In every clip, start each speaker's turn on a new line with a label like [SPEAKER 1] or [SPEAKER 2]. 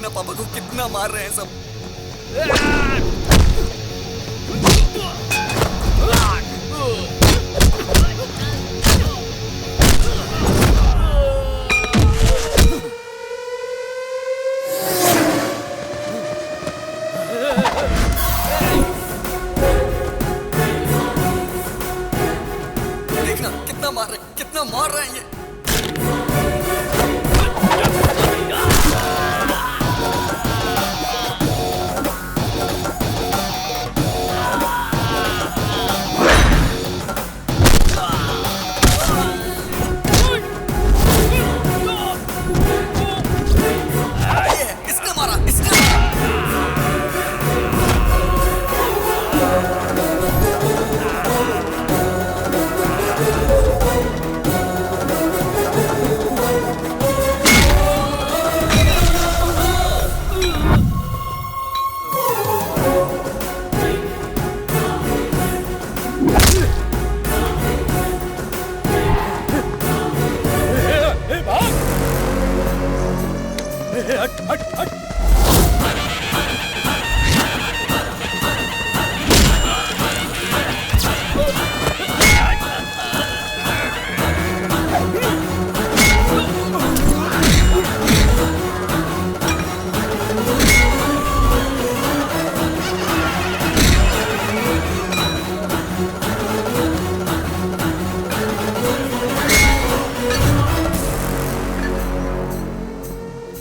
[SPEAKER 1] देखना पापा को कितना मार रहे हैं सब। देखना कितना मार रहे हैं ये।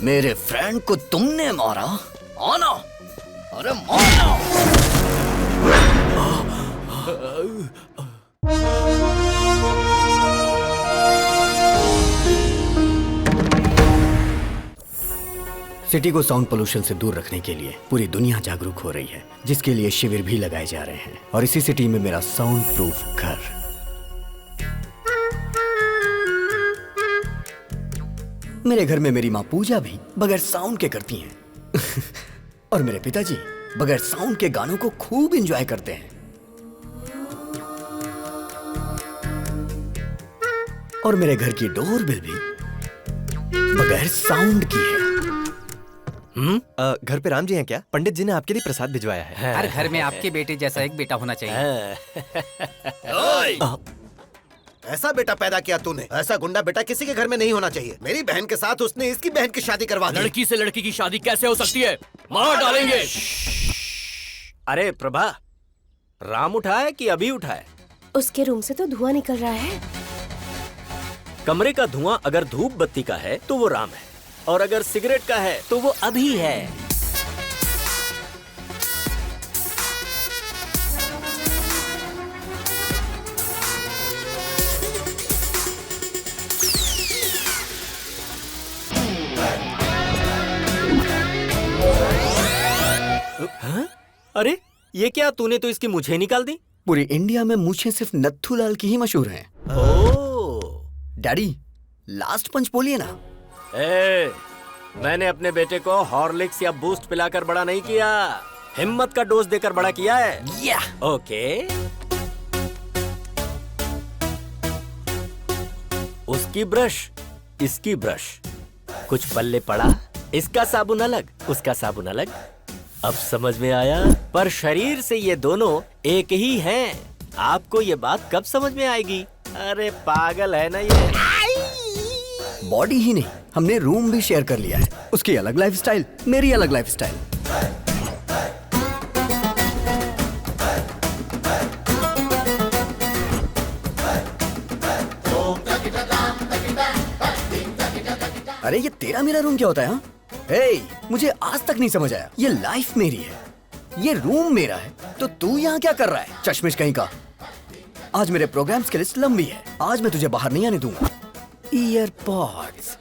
[SPEAKER 1] मेरे फ्रेंड को तुमने मारा? आना, अरे मारना। सिटी को साउंड पोल्यूशन से दूर रखने के लिए पूरी दुनिया जागरूक हो रही है, जिसके लिए शिविर भी लगाए जा रहे हैं। और इसी सिटी में मेरा साउंड प्रूफ घर। मेरे घर में मेरी माँ पूजा भी बगैर साउंड के करती हैं। और मेरे पिताजी बगैर साउंड के गानों को खूब एंजॉय करते हैं। और मेरे घर की डोरबेल भी बगैर साउंड की है।
[SPEAKER 2] घर पे राम जी हैं क्या? पंडित जी ने आपके लिए प्रसाद भिजवाया है।
[SPEAKER 3] हर घर में आपके बेटे जैसा एक बेटा होना चाहिए।
[SPEAKER 4] ऐसा बेटा पैदा किया तूने। ऐसा गुंडा बेटा किसी के घर में नहीं होना चाहिए। मेरी बहन के साथ उसने इसकी बहन की शादी करवा दी।
[SPEAKER 5] लड़की से लड़की की शादी कैसे हो सकती है? मार डालेंगे।
[SPEAKER 6] अरे प्रभा, राम उठा है कि अभी उठा है?
[SPEAKER 7] उसके रूम से तो धुआं निकल रहा है।
[SPEAKER 6] कमरे का धुआं अगर धूप बत्ती का है तो वो राम है, और अगर सिगरेट का है तो वो अभी है। हाँ? अरे ये क्या, तूने तो इसकी मूछें निकाल दी।
[SPEAKER 1] पूरी इंडिया में मूछें सिर्फ नत्थूलाल की ही मशहूर हैं। डैडी, लास्ट पंच बोलिए ना।
[SPEAKER 6] मैंने अपने बेटे को हॉर्लिक्स या बूस्ट पिलाकर बड़ा नहीं किया, हिम्मत का डोज देकर बड़ा किया है। ओके। उसकी ब्रश, इसकी ब्रश, कुछ पल्ले पड़ा, इसका साबुन अलग, उसका साबुन अलग। अब समझ में आया? पर शरीर से ये दोनों एक ही हैं। आपको ये बात कब समझ में आएगी? अरे पागल है ना ये।
[SPEAKER 1] बॉडी ही नहीं, हमने रूम भी शेयर कर लिया है। उसकी अलग लाइफस्टाइल, मेरी अलग लाइफस्टाइल। अरे ये तेरा मेरा रूम क्या होता है? मुझे आज तक नहीं समझ आया। ये लाइफ मेरी है, ये रूम मेरा है, तो तू यहाँ क्या कर रहा है? चश्मिश कहीं का। आज मेरे प्रोग्राम्स की लिस्ट लंबी है। आज मैं तुझे बाहर नहीं आने दूंगा। ईयरपॉड्स।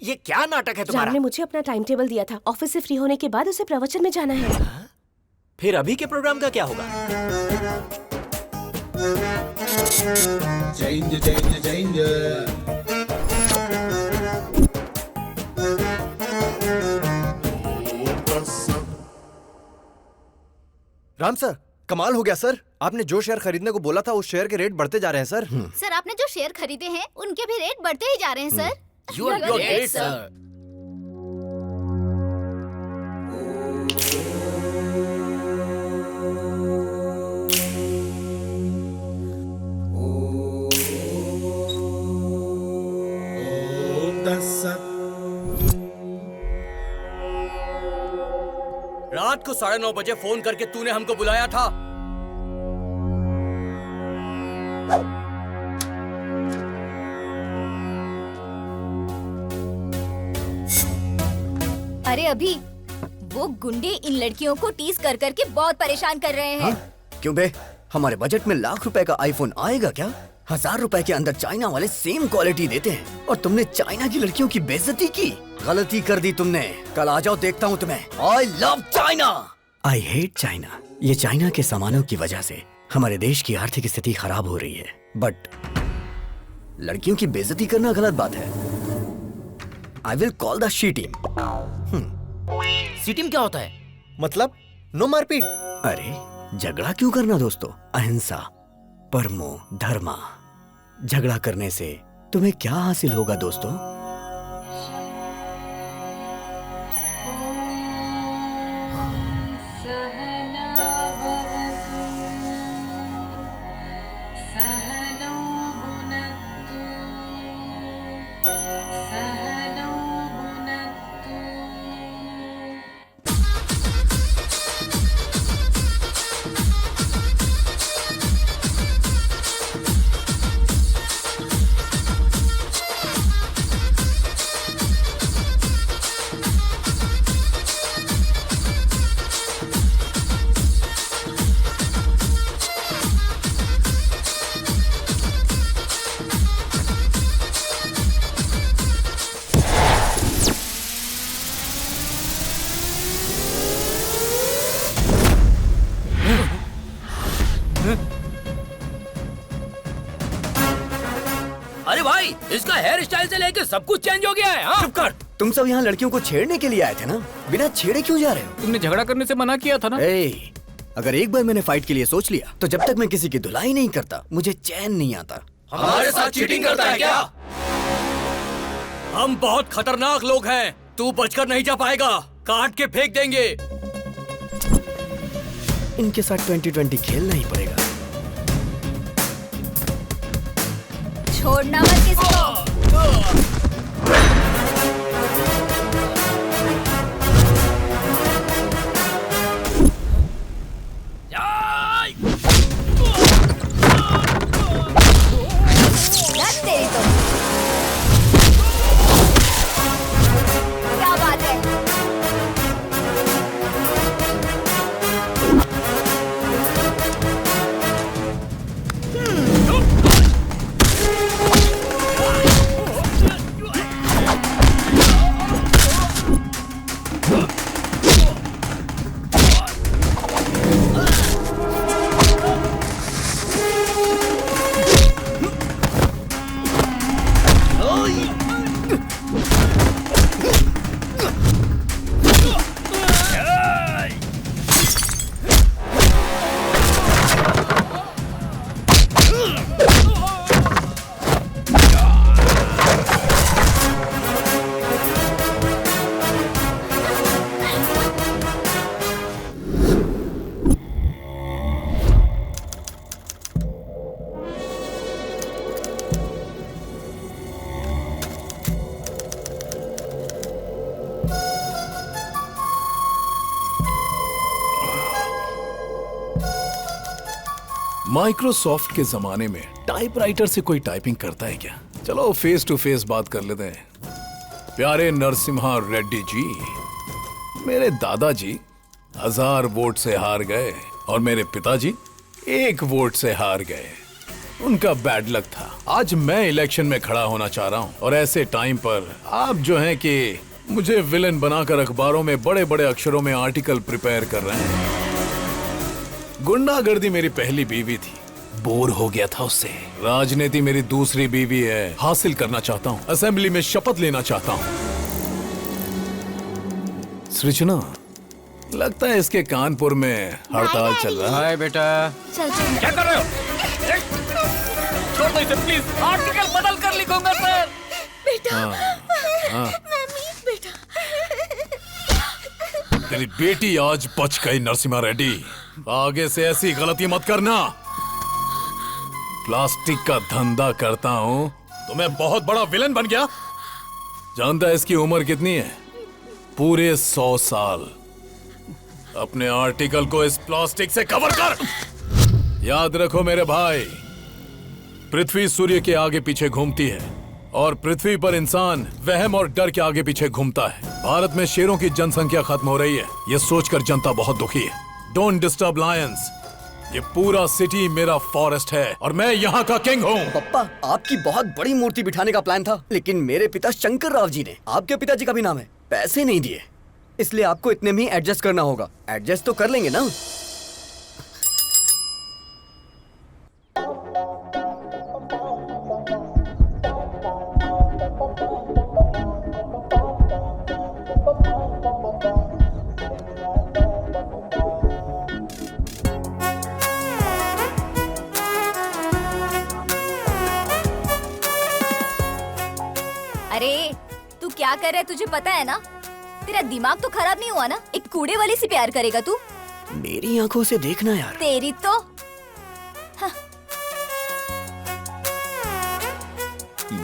[SPEAKER 6] ये क्या नाटक है तुम्हारा?
[SPEAKER 7] राम ने मुझे अपना टाइम टेबल दिया था। ऑफिस से फ्री होने के बाद उसे प्रवचन में जाना है।
[SPEAKER 6] फिर अभी के प्रोग्राम का क्या होगा?
[SPEAKER 8] Change.
[SPEAKER 2] राम सर, कमाल हो गया सर। आपने जो शेयर खरीदने को बोला था उस शेयर के रेट बढ़ते जा रहे हैं सर।
[SPEAKER 8] सर आपने जो शेयर खरीदे हैं उनके भी रेट बढ़ते ही जा रहे हैं sir.
[SPEAKER 5] You are great sir. रात को 9:30 बजे फोन करके तूने हमको बुलाया था।
[SPEAKER 8] अरे अभी वो गुंडे इन लड़कियों को टीज कर करके बहुत परेशान कर रहे हैं।
[SPEAKER 1] हाँ? क्यों बे, हमारे बजट में लाख रुपए का आईफोन आएगा क्या? 1000 रुपए के अंदर चाइना वाले सेम क्वालिटी देते हैं और तुमने चाइना की लड़कियों की बेइज्जती की। गलती कर दी तुमने। कल आ जाओ, देखता हूँ तुम्हें। I love China. I hate China. ये चाइना के सामानों की वजह से हमारे देश की आर्थिक स्थिति खराब हो रही है, बट लड़कियों की बेइज्जती करना गलत बात है। I will call the she team.
[SPEAKER 5] C team क्या होता है?
[SPEAKER 2] मतलब नो मारपीट।
[SPEAKER 1] अरे झगड़ा क्यों करना दोस्तों? अहिंसा, परमो धर्मा। झगड़ा करने से तुम्हें क्या हासिल होगा दोस्तों?
[SPEAKER 5] अरे भाई, इसका हेयर स्टाइल से लेके सब कुछ चेंज हो गया है। हाँ?
[SPEAKER 1] चुप कर। तुम सब यहाँ लड़कियों को छेड़ने के लिए आए थे ना? बिना छेड़े क्यों जा रहे हो?
[SPEAKER 3] तुमने झगड़ा करने से मना किया था ना?
[SPEAKER 1] ए, अगर एक बार मैंने फाइट के लिए सोच लिया तो जब तक मैं किसी की धुलाई नहीं करता मुझे चैन नहीं आता।
[SPEAKER 5] हमारे साथ चीटिंग करता है क्या? हम बहुत खतरनाक लोग हैं। तू बचकर नहीं जा पाएगा। काट के फेंक देंगे।
[SPEAKER 1] इनके साथ 2020 खेलना ही पड़ेगा।
[SPEAKER 8] छोड़ना मत किसी को। दस तेरी तो। क्या बात है?
[SPEAKER 9] माइक्रोसॉफ्ट के जमाने में टाइपराइटर से कोई टाइपिंग करता है क्या? चलो फेस टू फेस बात कर लेते हैं। प्यारे नरसिम्हा रेड्डी जी, मेरे दादाजी 1000 वोट से हार गए और मेरे पिताजी 1 वोट से हार गए। उनका बैड लक था। आज मैं इलेक्शन में खड़ा होना चाह रहा हूँ और ऐसे टाइम पर आप जो हैं कि मुझे विलेन बनाकर अखबारों में बड़े बड़े अक्षरों में आर्टिकल प्रिपेयर कर रहे हैं। गुंडागर्दी मेरी पहली बीवी थी, बोर हो गया था उससे। राजनीति मेरी दूसरी बीवी है, हासिल करना चाहता हूँ। असेंबली में शपथ लेना चाहता हूँ। सृजना, लगता है इसके कानपुर में हड़ताल चल रहा है।
[SPEAKER 3] हाय बेटा।
[SPEAKER 8] चल चल।
[SPEAKER 3] क्या कर रहे हो? छोड़ दो इसे प्लीज, आर्टिकल बदल कर लिखूंगा सर।
[SPEAKER 8] बेटा।
[SPEAKER 9] तेरी बेटी आज बच गई नरसिम्हा रेड्डी। आगे से ऐसी गलती मत करना। प्लास्टिक का धंधा करता हूँ तो मैं बहुत बड़ा विलन बन गया। जानता है इसकी उम्र कितनी है? पूरे 100 साल। अपने आर्टिकल को इस प्लास्टिक से कवर कर। याद रखो मेरे भाई, पृथ्वी सूर्य के आगे पीछे घूमती है और पृथ्वी पर इंसान वहम और डर के आगे पीछे घूमता है। भारत में शेरों की जनसंख्या खत्म हो रही है, यह सोचकर जनता बहुत दुखी है। Don't disturb Lions. ये पूरा सिटी मेरा फॉरेस्ट है और मैं यहाँ का किंग हूँ।
[SPEAKER 1] पप्पा, आपकी बहुत बड़ी मूर्ति बिठाने का प्लान था, लेकिन मेरे पिता शंकर राव जी ने, आपके पिताजी का भी नाम है, पैसे नहीं दिए। इसलिए आपको इतने में ही एडजस्ट करना होगा। एडजस्ट तो कर लेंगे ना?
[SPEAKER 8] अरे तू क्या कर रहा है, तुझे पता है ना? तेरा दिमाग तो खराब नहीं हुआ ना? एक कूड़े वाले से प्यार करेगा तू?
[SPEAKER 1] मेरी आंखों से देखना यार।
[SPEAKER 8] तेरी तो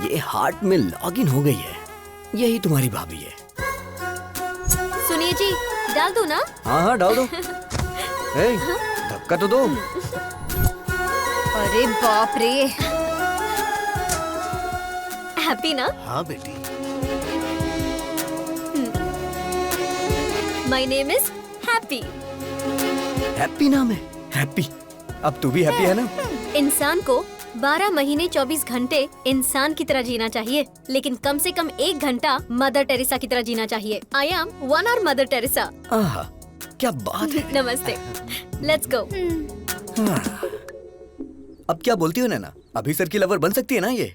[SPEAKER 1] ये हार्ट में लॉगिन हो गई है। यही तुम्हारी भाभी है।
[SPEAKER 7] सुनिए जी, डाल दूं ना?
[SPEAKER 1] हाँ हाँ डाल दो। ए, धक्का तो दो।
[SPEAKER 8] अरे बाप रे।
[SPEAKER 7] हैप्पी ना?
[SPEAKER 4] हाँ बेटी।
[SPEAKER 7] My name is happy.
[SPEAKER 1] Happy नाम है? हैप्पी। अब तू भी हैप्पी है ना?
[SPEAKER 7] इंसान को 12 महीने 24 घंटे इंसान की तरह जीना चाहिए, लेकिन कम से कम 1 घंटा मदर टेरेसा की तरह जीना चाहिए। आई एम 1 hour मदर टेरेसा।
[SPEAKER 1] आहा, क्या बात है।
[SPEAKER 7] नमस्ते। Let's go.
[SPEAKER 1] अब क्या बोलती हो नैना? अभी सर की लवर बन सकती है ना ये?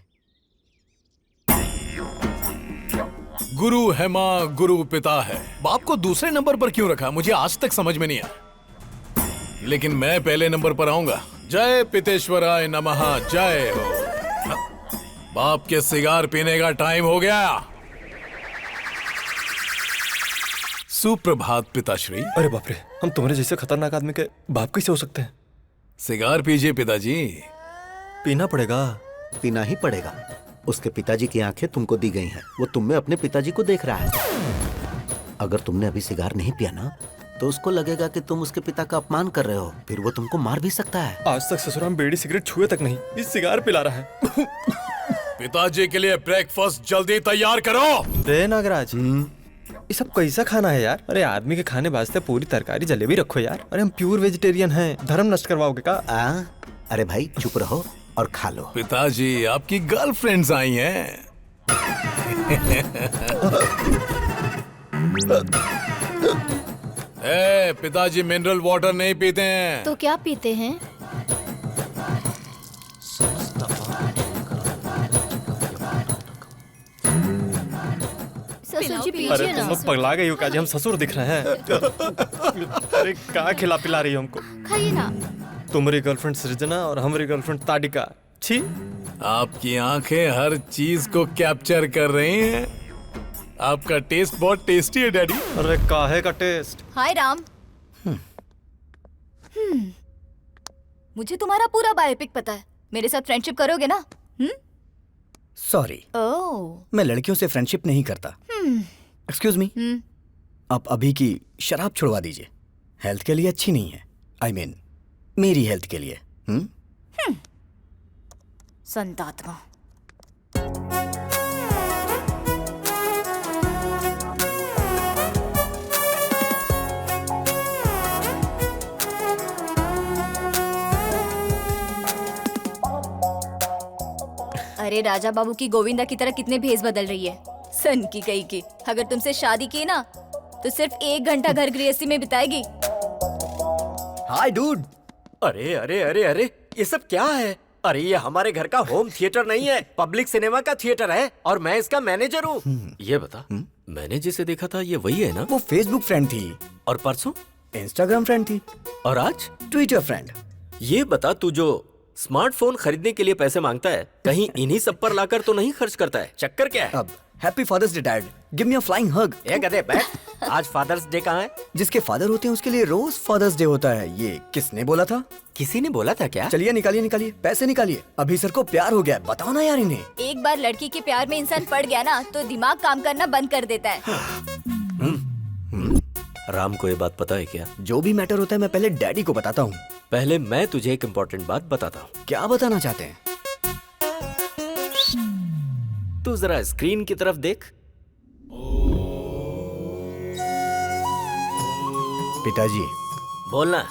[SPEAKER 9] गुरु है माँ, गुरु पिता है। बाप को दूसरे नंबर पर क्यों रखा, मुझे आज तक समझ में नहीं आया। लेकिन मैं पहले नंबर पर आऊंगा। जय पितेश्वराय नमः, जय हो। बाप के सिगार पीने का टाइम हो गया। सुप्रभात पिताश्री।
[SPEAKER 2] अरे बाप रे, हम तुम्हारे जैसे खतरनाक आदमी के बाप कैसे हो सकते हैं?
[SPEAKER 9] सिगार पीजिए पिताजी।
[SPEAKER 2] पीना पड़ेगा।
[SPEAKER 4] पीना ही पड़ेगा। उसके पिताजी की आंखें तुमको दी गई हैं। वो तुम में अपने पिताजी को देख रहा है। अगर तुमने अभी सिगार नहीं पिया ना, तो उसको लगेगा कि तुम उसके पिता का अपमान कर रहे हो। फिर वो तुमको मार भी सकता है।
[SPEAKER 2] आज तक ससुराल में बीड़ी सिगरेट छुए तक नहीं, इस सिगार पिला रहा है।
[SPEAKER 9] पिताजी के लिए ब्रेकफास्ट जल्दी तैयार करो।
[SPEAKER 2] रे नागराज, ये सब कैसा खाना है यार? अरे आदमी के खाने वास्ते पूरी तरकारी जलेबी रखो यार। अरे हम प्योर वेजिटेरियन हैं, धर्म नष्ट करवाओगे का?
[SPEAKER 4] अरे भाई चुप रहो और खा लो।
[SPEAKER 9] पिताजी, आपकी गर्लफ्रेंड्स आई हैं। पिताजी मिनरल वाटर नहीं पीते हैं।
[SPEAKER 8] तो क्या पीते हैं? ससुर जी
[SPEAKER 2] अरे
[SPEAKER 8] पीजिए
[SPEAKER 2] तुम
[SPEAKER 8] ना।
[SPEAKER 2] लोग पगला गई हो क्या जी? हम ससुर दिख रहे हैं। अरे क्या खिला पिला रही हो हमको?
[SPEAKER 8] खाइए ना।
[SPEAKER 2] तुम्हारी गर्लफ्रेंड सृजना और हमारी गर्लफ्रेंड ताडिका। छी।
[SPEAKER 9] आपकी आंखें हर चीज को कैप्चर कर रही हैं। आपका टेस्ट बहुत टेस्टी है डैडी।
[SPEAKER 2] अरे काहे का टेस्ट?
[SPEAKER 8] हाय राम। मुझे तुम्हारा पूरा बायोपिक पता है। मेरे साथ फ्रेंडशिप करोगे ना?
[SPEAKER 1] सॉरी,
[SPEAKER 8] ओह।
[SPEAKER 1] मैं लड़कियों से फ्रेंडशिप नहीं करता। एक्सक्यूज मी, आप अभी की शराब छुड़वा दीजिए। हेल्थ के लिए अच्छी नहीं है। आई मीन मेरी हेल्थ के लिए।
[SPEAKER 8] संतात्मा। अरे राजा बाबू की गोविंदा की तरह कितने भेस बदल रही है। सन की कही की। अगर तुमसे शादी की ना, तो सिर्फ 1 घंटा घर गृहस्थी में बिताएगी।
[SPEAKER 1] हाय डूड।
[SPEAKER 6] अरे अरे अरे अरे, ये सब क्या है? अरे ये हमारे घर का होम थिएटर नहीं है, पब्लिक सिनेमा का थिएटर है और मैं इसका मैनेजर हूँ। ये बता, मैंने जिसे देखा था ये वही है ना?
[SPEAKER 1] वो फेसबुक फ्रेंड थी,
[SPEAKER 6] और परसों?
[SPEAKER 1] इंस्टाग्राम फ्रेंड थी,
[SPEAKER 6] और आज?
[SPEAKER 1] Twitter friend.
[SPEAKER 6] ये बता, तू जो स्मार्टफोन खरीदने के लिए पैसे मांगता है, कहीं इन्हीं सब पर लाकर तो नहीं खर्च करता है? चक्कर क्या है?
[SPEAKER 1] अब happy father's day dad, give me a flying hug.
[SPEAKER 6] ए गधे बैठ, आज फादर्स डे कहाँ है?
[SPEAKER 1] जिसके फादर होते हैं उसके लिए रोज फादर्स डे होता है। ये किसने बोला था?
[SPEAKER 6] किसी ने बोला था क्या?
[SPEAKER 1] चलिए निकालिए निकालिए, पैसे निकालिए। अभी सर को प्यार हो गया है, बताओ ना यार इन्हें।
[SPEAKER 8] एक बार लड़की के प्यार में इंसान पड़ गया ना तो दिमाग काम करना बंद कर देता है।
[SPEAKER 6] राम को ये बात पता है क्या?
[SPEAKER 1] जो भी मैटर होता है मैं पहले डैडी को बताता हूँ।
[SPEAKER 6] पहले मैं तुझे एक इम्पोर्टेंट बात बताता हूँ।
[SPEAKER 1] क्या बताना चाहते हैं?
[SPEAKER 6] तू जरा स्क्रीन की तरफ देख।
[SPEAKER 1] पिताजी,
[SPEAKER 6] बोलना।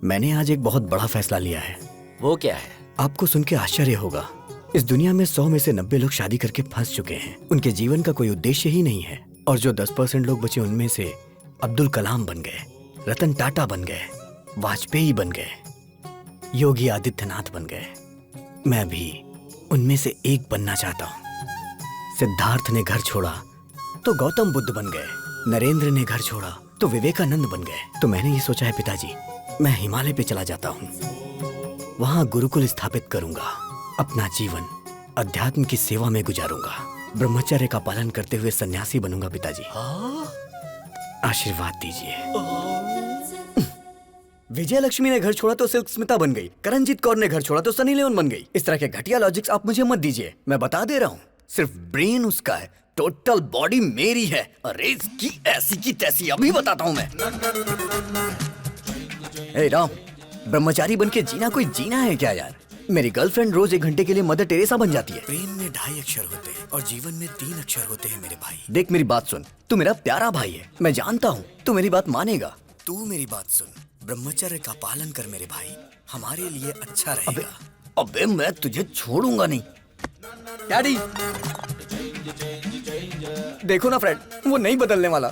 [SPEAKER 1] मैंने आज एक बहुत बड़ा फैसला लिया है।
[SPEAKER 6] वो क्या है?
[SPEAKER 1] आपको सुन के आश्चर्य होगा, इस दुनिया में 100 में से 90 लोग शादी करके फंस चुके हैं। उनके जीवन का कोई उद्देश्य ही नहीं है, और जो 10% लोग बचे उनमें से अब्दुल कलाम बन गए, रतन टाटा बन गए, वाजपेयी बन गए, योगी आदित्यनाथ बन गए। मैं भी उनमें से एक बनना चाहता हूँ। सिद्धार्थ ने घर छोड़ा तो गौतम बुद्ध बन गए, नरेंद्र ने घर छोड़ा तो विवेकानंद बन गए। तो मैंने ये सोचा है पिताजी, मैं हिमालय पे चला जाता हूँ, वहां गुरुकुल स्थापित करूंगा, अपना जीवन अध्यात्म की सेवा में गुजारूंगा, ब्रह्मचर्य का पालन करते हुए सन्यासी बनूंगा। पिताजी आशीर्वाद दीजिए। विजय लक्ष्मी ने घर छोड़ा तो सिल्क स्मिता बन गई, करणजीत कौर ने घर छोड़ा तो सनी लियोन बन गई। इस तरह के घटिया लॉजिक्स आप मुझे मत दीजिए, मैं बता दे रहा हूँ। सिर्फ ब्रेन उसका है, टोटल बॉडी मेरी है। अरे इसकी ऐसी की तैसी अभी बताता हूँ मैं। हे राम, ब्रह्मचारी बन के जीना कोई जीना है क्या यार? मेरी गर्लफ्रेंड रोज 1 घंटे के लिए मदर टेरेसा बन जाती है। प्रेम में 2.5 अक्षर होते हैं और जीवन में 3 अक्षर होते हैं मेरे भाई। देख मेरी बात सुन, तू मेरा प्यारा भाई है, मैं जानता हूँ तू मेरी बात मानेगा। तू मेरी बात सुन, ब्रह्मचर्य का पालन कर मेरे भाई, हमारे लिए अच्छा रहेगा। अबे मैं तुझे छोड़ूंगा नहीं। डैडी देखो ना फ्रेंड, वो नहीं बदलने वाला।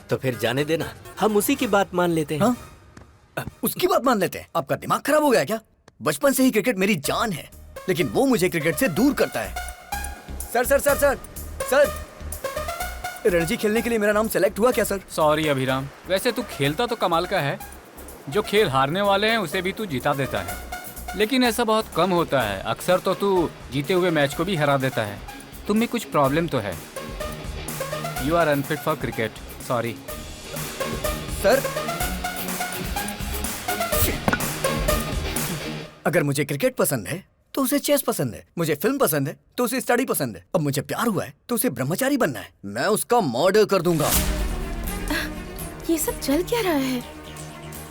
[SPEAKER 6] तो फिर जाने देना, हम उसी की बात मान लेते हैं।
[SPEAKER 1] हाँ? उसकी बात मान लेते हैं? आपका दिमाग खराब हो गया क्या? बचपन से ही क्रिकेट मेरी जान है, लेकिन वो मुझे क्रिकेट से दूर करता है। Sir sir sir sir sir, Ranji खेलने के लिए मेरा नाम सेलेक्ट हुआ क्या सर?
[SPEAKER 3] सॉरी अभिराम, वैसे तू खेलता तो कमाल का है। जो खेल हारने वाले हैं उसे भी तू जिता देता है, लेकिन ऐसा बहुत कम होता है। अक्सर तो तू जीते हुए मैच को भी हरा देता है। तुम में कुछ प्रॉब्लम तो है। You are unfit for cricket, sorry.
[SPEAKER 1] Sir अगर मुझे क्रिकेट पसंद है तो उसे चेस पसंद है, मुझे फिल्म पसंद है तो उसे स्टडी पसंद है, अब मुझे प्यार हुआ है तो उसे ब्रह्मचारी बनना है। मैं उसका मर्डर कर दूंगा।
[SPEAKER 10] ये सब चल क्या रहा है?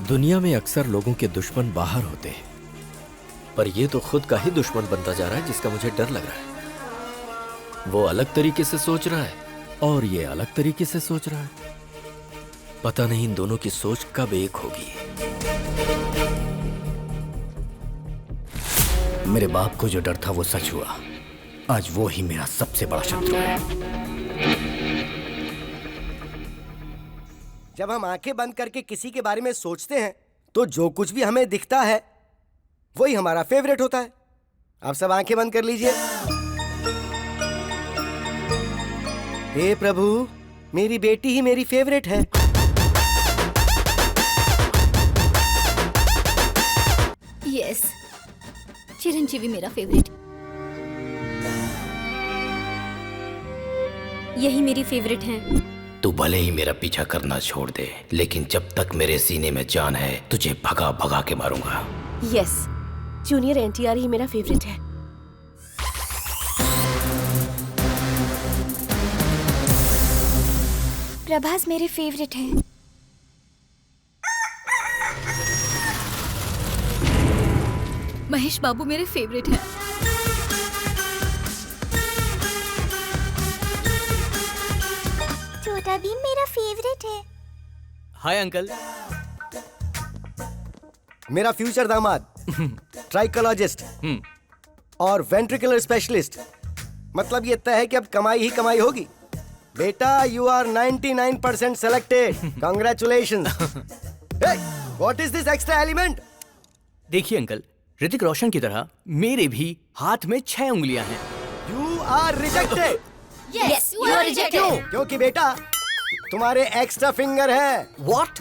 [SPEAKER 6] दुनिया में अक्सर लोगों के दुश्मन बाहर होते हैं, पर ये तो खुद का ही दुश्मन बनता जा रहा है, जिसका मुझे डर लग रहा है। वो अलग तरीके से सोच रहा है और ये अलग तरीके से सोच रहा है। पता नहीं इन दोनों की सोच कब एक होगी।
[SPEAKER 1] मेरे बाप को जो डर था वो सच हुआ। आज वो ही मेरा सबसे बड़ा शत्रु है।
[SPEAKER 11] जब हम आंखें बंद करके किसी के बारे में सोचते हैं तो जो कुछ भी हमें दिखता है वही हमारा फेवरेट होता है। आप सब आंखें बंद कर लीजिए। हे प्रभु, मेरी बेटी ही मेरी फेवरेट है।
[SPEAKER 7] यस, चिरंजीवी मेरा फेवरेट। यही मेरी फेवरेट है।
[SPEAKER 12] तू भले ही मेरा पीछा करना छोड़ दे, लेकिन जब तक मेरे सीने में जान है तुझे भगा भगा के मारूंगा।
[SPEAKER 10] यस, जूनियर एनटीआर ही मेरा फेवरेट है।
[SPEAKER 8] प्रभास मेरे फेवरेट है।
[SPEAKER 10] महेश बाबू मेरे फेवरेट है।
[SPEAKER 8] छोटा भीम मेरा फेवरेट है।
[SPEAKER 5] Hi uncle.
[SPEAKER 11] मेरा फ्यूचर दामाद ट्राइकोलॉजिस्ट और वेंट्रिकुलर स्पेशलिस्ट। मतलब ये तय है कि अब कमाई ही कमाई होगी। बेटा, you are 99% selected. Congratulations. What is this extra element?
[SPEAKER 5] देखिए अंकल, ऋतिक रोशन की तरह मेरे भी हाथ में 6 उंगलियां हैं।
[SPEAKER 11] You are rejected.
[SPEAKER 7] Yes, you are rejected.
[SPEAKER 11] क्योंकि बेटा तुम्हारे एक्स्ट्रा फिंगर है।
[SPEAKER 1] व्हाट?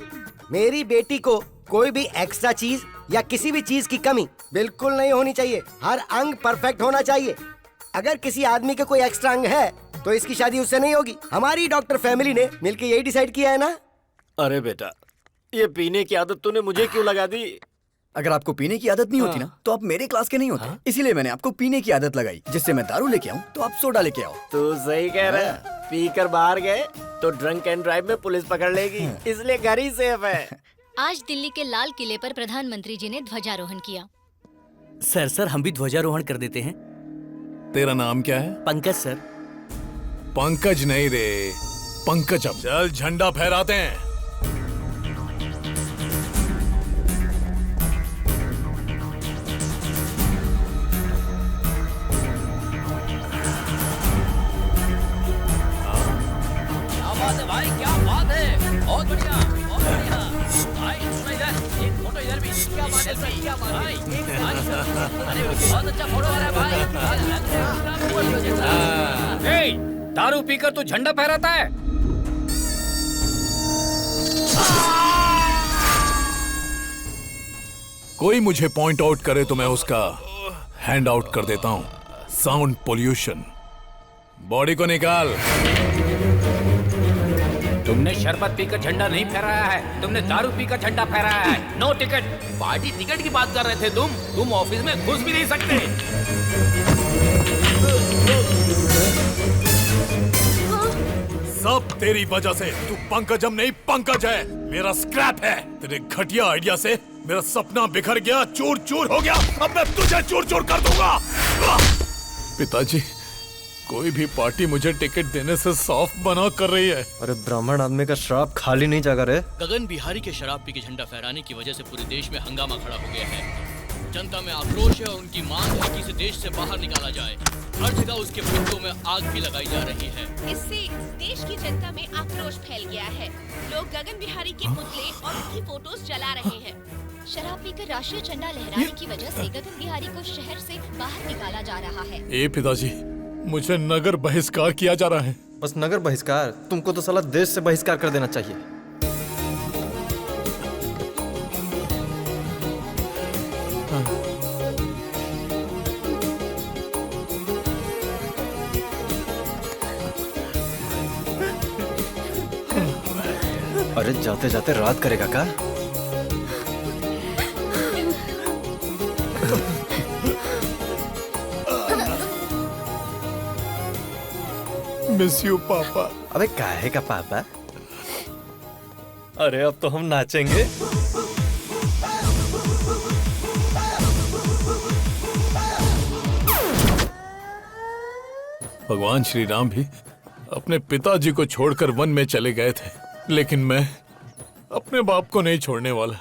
[SPEAKER 11] मेरी बेटी को कोई भी एक्स्ट्रा चीज या किसी भी चीज की कमी बिल्कुल नहीं होनी चाहिए। हर अंग परफेक्ट होना चाहिए। अगर किसी आदमी के कोई एक्स्ट्रा अंग है तो इसकी शादी उससे नहीं होगी। हमारी डॉक्टर फैमिली ने मिलकर यही डिसाइड किया है ना।
[SPEAKER 6] अरे बेटा, ये पीने की आदत तूने मुझे क्यों लगा दी?
[SPEAKER 1] अगर आपको पीने की आदत नहीं होती ना तो आप मेरे क्लास के नहीं होते। इसीलिए मैंने आपको पीने की आदत लगाई, जिससे मैं दारू लेके आऊँ तो आप सोडा लेके आओ।
[SPEAKER 6] तू सही कह रहा है। पी कर बाहर गए तो ड्रंक एंड ड्राइव में पुलिस पकड़ लेगी, इसलिए घर ही सेफ है।
[SPEAKER 7] आज दिल्ली के लाल किले पर प्रधानमंत्री जी ने ध्वजारोहण किया।
[SPEAKER 5] सर हम भी ध्वजारोहण कर देते हैं।
[SPEAKER 9] तेरा नाम क्या है?
[SPEAKER 5] पंकज सर।
[SPEAKER 9] पंकज नहीं रे, पंकजम। चल झंडा फहराते हैं।
[SPEAKER 12] भाई क्या बात है, बहुत बढ़िया बहुत बढ़िया। भाई सुनो इधर, एक फोटो इधर भी। क्या बात है सर, क्या बात है। अरे बहुत अच्छा फोटो आ रहा है भाई।
[SPEAKER 3] दारू पीकर तू झंडा फहराता है?
[SPEAKER 9] कोई मुझे पॉइंट आउट करे तो मैं उसका हैंड आउट कर देता हूँ। Sound pollution. बॉडी को निकाल।
[SPEAKER 3] तुमने शरबत पीकर झंडा नहीं फहराया है, तुमने दारू पीकर झंडा फहराया है। No ticket.
[SPEAKER 12] पार्टी टिकट की बात कर रहे थे तुम ऑफिस में घुस भी नहीं सकते।
[SPEAKER 9] सब तेरी वजह से। तू पंकजम नहीं पंकज है, मेरा स्क्रैप है। तेरे घटिया आइडिया से मेरा सपना बिखर गया, चूर चूर हो गया। अब मैं तुझे चूर चूर कर दूंगा। पिताजी, कोई भी पार्टी मुझे टिकट देने से साफ मना कर रही है।
[SPEAKER 2] अरे ब्राह्मण आदमी का श्राप खाली नहीं जागा रे।
[SPEAKER 5] गगन बिहारी के शराब पी के झंडा फहराने की वजह से पूरे देश में हंगामा खड़ा हो गया है। जनता में आक्रोश है और उनकी मांग है कि इसे देश से बाहर निकाला जाए। हर जगह उसके पुतलों में आग भी लगाई जा रही है।
[SPEAKER 13] इससे देश की जनता में आक्रोश फैल गया है। लोग गगन बिहारी के पुतले और उनकी फोटोज जला रहे हैं। शराब पीकर राष्ट्रीय झंडा लहराने की वजह से गगन बिहारी को शहर से बाहर निकाला जा रहा है।
[SPEAKER 9] ए पिताजी, मुझे नगर बहिष्कार किया जा रहा है।
[SPEAKER 2] बस नगर बहिष्कार? तुमको तो साला देश से बहिष्कार कर देना चाहिए। अरे जाते जाते रात करेगा का?
[SPEAKER 9] मिस यू पापा।
[SPEAKER 2] अबे काहे का पापा? अरे अब तो हम नाचेंगे।
[SPEAKER 9] भगवान श्री राम भी अपने पिताजी को छोड़कर वन में चले गए थे, लेकिन मैं अपने बाप को नहीं छोड़ने वाला।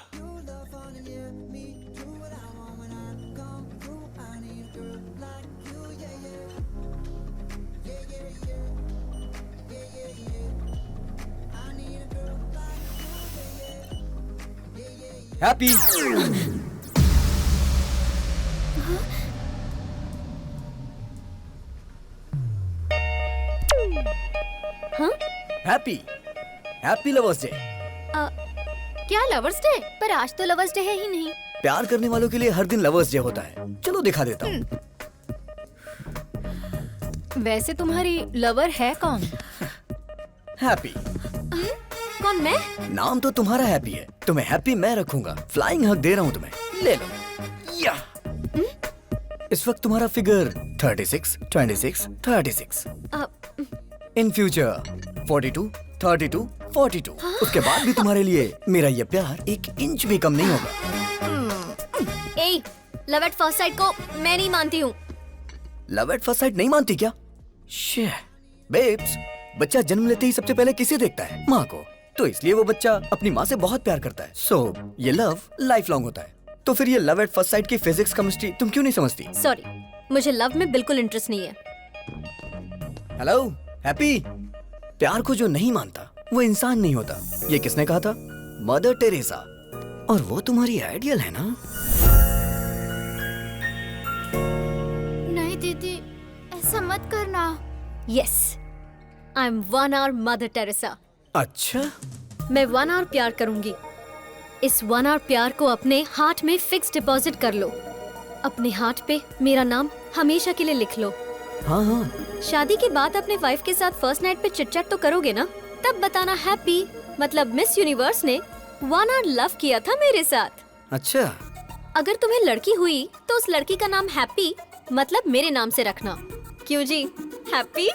[SPEAKER 1] हैप्पी।
[SPEAKER 7] हाँ?
[SPEAKER 1] Happy happy lovers day.
[SPEAKER 7] क्या लवर्स डे? पर आज तो लवर्स डे है ही नहीं।
[SPEAKER 1] प्यार करने वालों के लिए हर दिन लवर्स डे होता है। चलो दिखा देता हूँ।
[SPEAKER 8] वैसे तुम्हारी लवर है कौन?
[SPEAKER 1] हैप्पी।
[SPEAKER 7] कौन, मैं?
[SPEAKER 1] नाम तो तुम्हारा हैप्पी है, तुम्हें हैप्पी मैं रखूंगा। फ्लाइंग हग दे रहा हूँ तुम्हें, ले लो। या इस वक्त तुम्हारा फिगर 36, 26, 36। In future 42, 32, 42। उसके बाद भी तुम्हारे लिए मेरा ये प्यार 1 इंच भी कम नहीं होगा।
[SPEAKER 7] ए, लव एट फर्स्ट साइट को मैं नहीं मानती हूँ।
[SPEAKER 1] लव एट फर्स्ट साइट नहीं मानती क्या? बेब्स, बच्चा जन्म लेते ही सबसे पहले किसे देखता है? माँ को। तो इसलिए वो बच्चा अपनी माँ से बहुत प्यार करता है। सो ये लव लाइफ लॉन्ग होता है। तो फिर ये लव एट फर्स्ट साइट की फिजिक्स केमिस्ट्री तुम क्यों नहीं समझती?
[SPEAKER 7] सॉरी, मुझे लव में बिल्कुल इंटरेस्ट नहीं है।
[SPEAKER 1] Hello happy. प्यार को जो नहीं मानता वो इंसान नहीं होता। ये किसने कहा था? Mother Teresa. और वो तुम्हारी आइडियल है ना?
[SPEAKER 10] नहीं दीदी, ऐसा मत करना।
[SPEAKER 7] Yes, I am 1 hour Mother Teresa.
[SPEAKER 1] अच्छा,
[SPEAKER 7] मैं 1 आवर प्यार करूंगी। इस 1 आवर प्यार को अपने हार्ट में फिक्स डिपॉजिट कर लो। अपने हार्ट पे मेरा नाम हमेशा के लिए लिख लो।
[SPEAKER 1] हाँ हाँ।
[SPEAKER 7] शादी के बाद अपने वाइफ के साथ फर्स्ट नाइट पे चिट-चैट तो करोगे ना? तब बताना हैप्पी, मतलब मिस यूनिवर्स ने 1 आवर लव किया था मेरे साथ।
[SPEAKER 1] अच्छा,
[SPEAKER 7] अगर तुम्हें लड़की हुई तो उस लड़की का नाम हैप्पी मतलब मेरे नाम से रखना। क्यों जी, हैप्पी?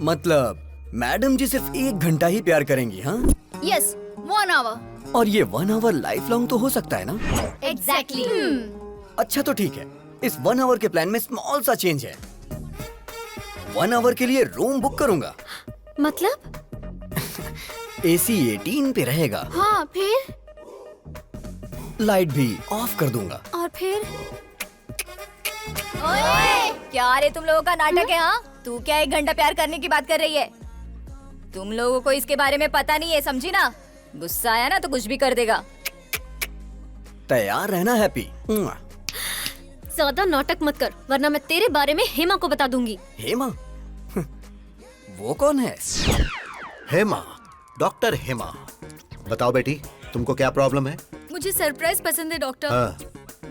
[SPEAKER 1] मतलब मैडम जी सिर्फ 1 घंटा ही प्यार करेंगी? हाँ,
[SPEAKER 8] यस, 1 आवर।
[SPEAKER 1] और ये 1 आवर लाइफ लॉन्ग तो हो सकता है ना?
[SPEAKER 8] एग्जैक्टली।
[SPEAKER 1] अच्छा तो ठीक है, इस 1 आवर के प्लान में स्मॉल सा चेंज है। 1 आवर के लिए रूम बुक करूंगा।
[SPEAKER 7] मतलब?
[SPEAKER 1] AC 18 पे रहेगा।
[SPEAKER 7] हाँ, फिर?
[SPEAKER 1] लाइट भी ऑफ कर दूंगा।
[SPEAKER 7] और फिर?
[SPEAKER 8] ओए, क्या रे तुम लोगों का नाटक है? हाँ, तू क्या 1 घंटा प्यार करने की बात कर रही है? तुम लोगों को इसके बारे में पता नहीं है, समझी ना? गुस्सा आया ना तो कुछ भी कर देगा।
[SPEAKER 1] तैयार रहना हैप्पी।
[SPEAKER 7] ज्यादा नाटक मत कर, वरना मैं तेरे बारे में हेमा को बता दूंगी।
[SPEAKER 1] हेमा? वो कौन है?
[SPEAKER 4] हेमा, डॉक्टर हेमा। बताओ बेटी, तुमको क्या प्रॉब्लम है?
[SPEAKER 10] मुझे सरप्राइज पसंद है डॉक्टर।
[SPEAKER 4] हाँ।